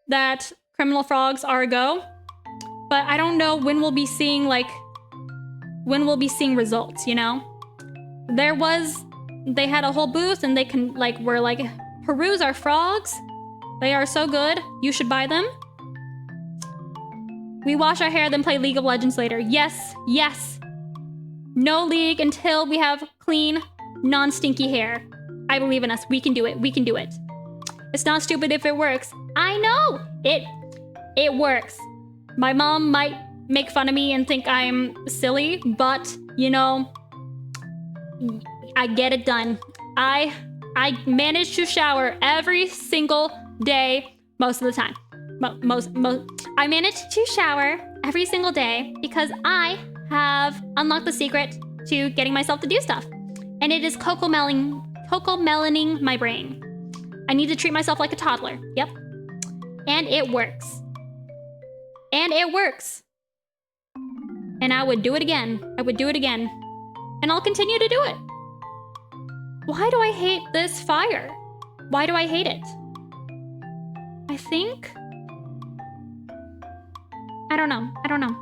that criminal frogs are a go. But I don't know when we'll be seeing results, you know? They had a whole booth and they can were like, peruse our frogs. They are so good. You should buy them. We wash our hair, then play League of Legends later. Yes, yes. No League until we have clean, non-stinky hair. I believe in us. We can do it. We can do it. It's not stupid if it works. I know! It works. My mom might make fun of me and think I'm silly, but, you know, I get it done. I I manage to shower every single day, most of the time. I manage to shower every single day because I have unlocked the secret to getting myself to do stuff. And it is cocoa melaning my brain. I need to treat myself like a toddler. Yep. And it works. And it works. And I would do it again. I would do it again. And I'll continue to do it. Why do I hate this fire? Why do I hate it? I think... I don't know. I don't know.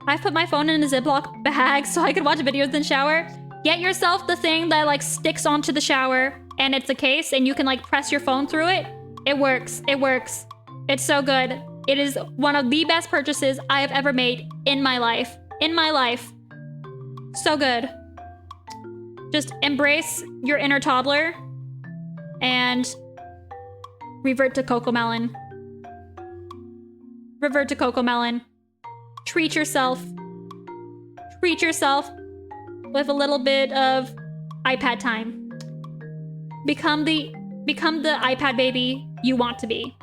I've put my phone in a Ziploc bag so I can watch videos in the shower. Get yourself the thing that like sticks onto the shower and it's a case and you can like press your phone through it. It works. It works. It's so good. It is one of the best purchases I have ever made in my life. In my life. So good. Just embrace your inner toddler and revert to Cocomelon. Revert to Cocomelon. Treat yourself. Treat yourself with a little bit of iPad time. Become the iPad baby you want to be.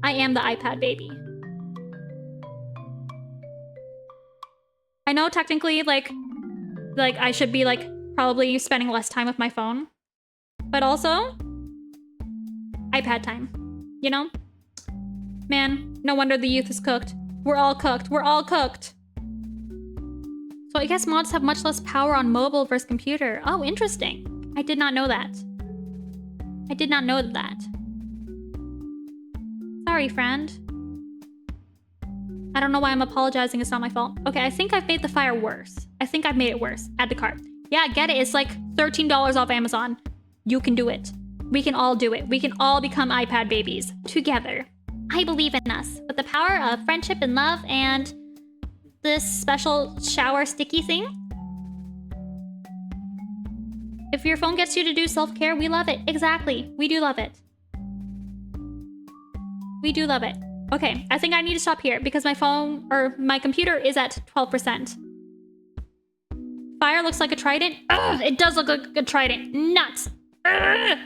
I am the iPad baby. I know technically like I should be like probably spending less time with my phone, but also iPad time, you know? Man, no wonder the youth is cooked. We're all cooked. We're all cooked. So I guess mods have much less power on mobile versus computer. Oh, interesting. I did not know that. I did not know that. Sorry, friend. I don't know why I'm apologizing. It's not my fault. Okay, I think I've made the fire worse. I think I've made it worse. Add to cart. Yeah, get it. It's like $13 off Amazon. You can do it. We can all do it. We can all become iPad babies together. I believe in us. With the power of friendship and love and this special shower sticky thing. If your phone gets you to do self-care, we love it. Exactly. We do love it. We do love it. Okay, I think I need to stop here because my phone or my computer is at 12%. Fire looks like a trident. Ugh, it does look like a trident. Nuts. Ugh.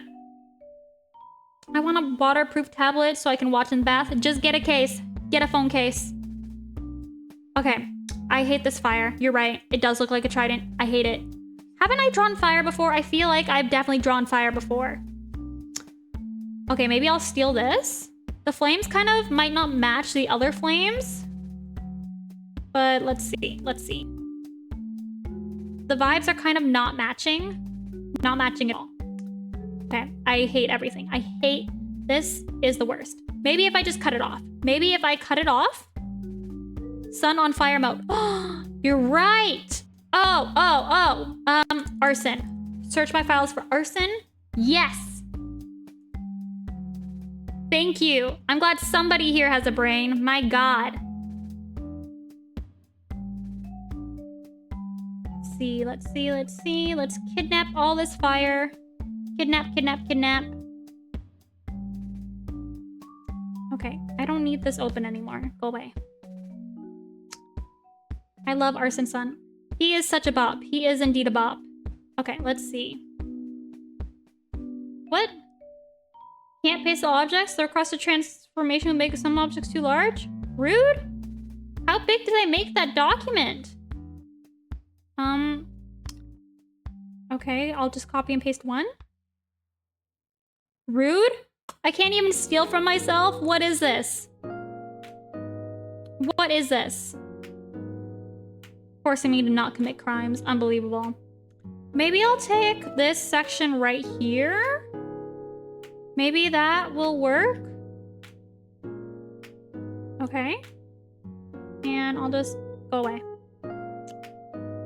I want a waterproof tablet so I can watch in the bath. Just get a case. Get a phone case. Okay, I hate this fire. You're right. It does look like a trident. I hate it. Haven't I drawn fire before? I feel like I've definitely drawn fire before. Okay, maybe I'll steal this. The flames kind of might not match the other flames. But let's see. Let's see. The vibes are kind of not matching. Not matching at all. Okay, I hate everything. I hate... This is the worst. Maybe if I just cut it off. Maybe if I cut it off. Sun on fire mode. Oh, you're right. Arson. Search my files for arson. Yes. Thank you. I'm glad somebody here has a brain. My God. Let's see. Let's kidnap all this fire. Kidnap. Okay, I don't need this open anymore. Go away. I love Arson Sun. He is such a bop. He is indeed a bop. Okay, let's see. What? Can't paste the objects? The requested transformation will make some objects too large? Rude? How big did I make that document? Okay, I'll just copy and paste one. Rude? I can't even steal from myself? What is this? What is this? Forcing me to not commit crimes. Unbelievable. Maybe I'll take this section right here. Maybe that will work. Okay. And I'll just go away.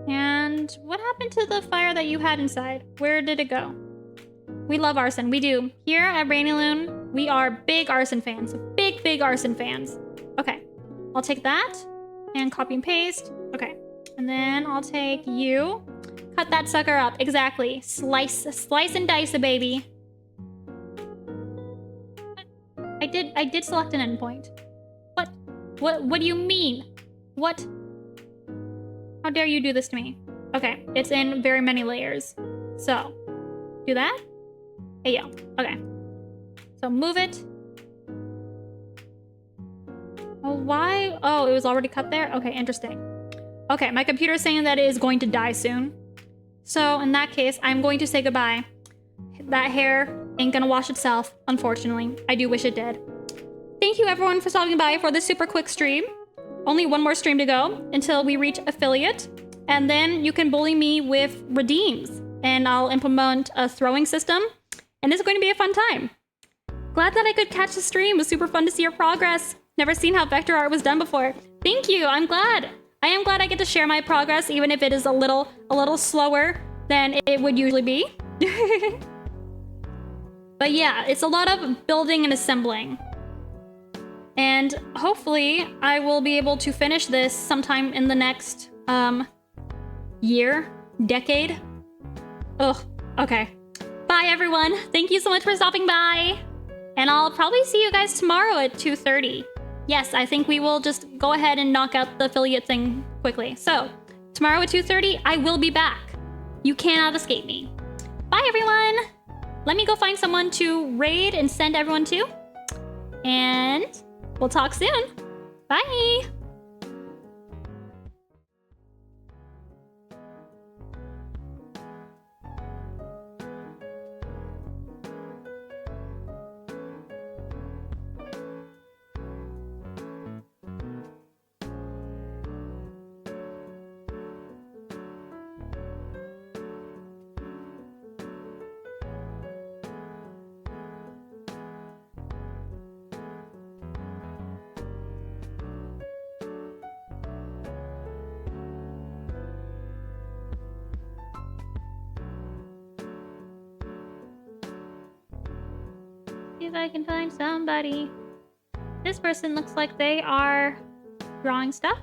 And what happened to the fire that you had inside? Where did it go? We love arson. We do. Here at rainylune, we are big arson fans. Big arson fans. Okay. I'll take that and copy and paste. Okay. And then I'll take you. Cut that sucker up. Exactly. Slice and dice a baby. I did select an endpoint. What do you mean? What? How dare you do this to me? Okay, it's in very many layers. So, do that. Hey, yo. Okay. So move it. Oh, why? Oh, it was already cut there? Okay, interesting. Okay, my computer's saying that it is going to die soon. So in that case, I'm going to say goodbye. That hair ain't gonna wash itself, unfortunately. I do wish it did. Thank you everyone for stopping by for this super quick stream. Only one more stream to go until we reach affiliate. And then you can bully me with redeems. And I'll implement a throwing system. And it's going to be a fun time. Glad that I could catch the stream. It was super fun to see your progress. Never seen how vector art was done before. Thank you, I'm glad. I am glad I get to share my progress, even if it is a little slower than it would usually be. But yeah, it's a lot of building and assembling. And hopefully I will be able to finish this sometime in the next year, decade. Ugh, okay. Bye everyone. Thank you so much for stopping by. And I'll probably see you guys tomorrow at 2:30. Yes, I think we will just go ahead and knock out the affiliate thing quickly. So, tomorrow at 2:30, I will be back. You cannot escape me. Bye everyone. Let me go find someone to raid and send everyone to. And we'll talk soon. Bye. See if I can find somebody. This person looks like they are drawing stuff.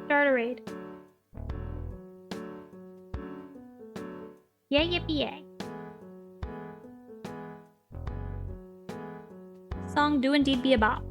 Start a raid. Yay, yippee, yay. Song do indeed be a bop.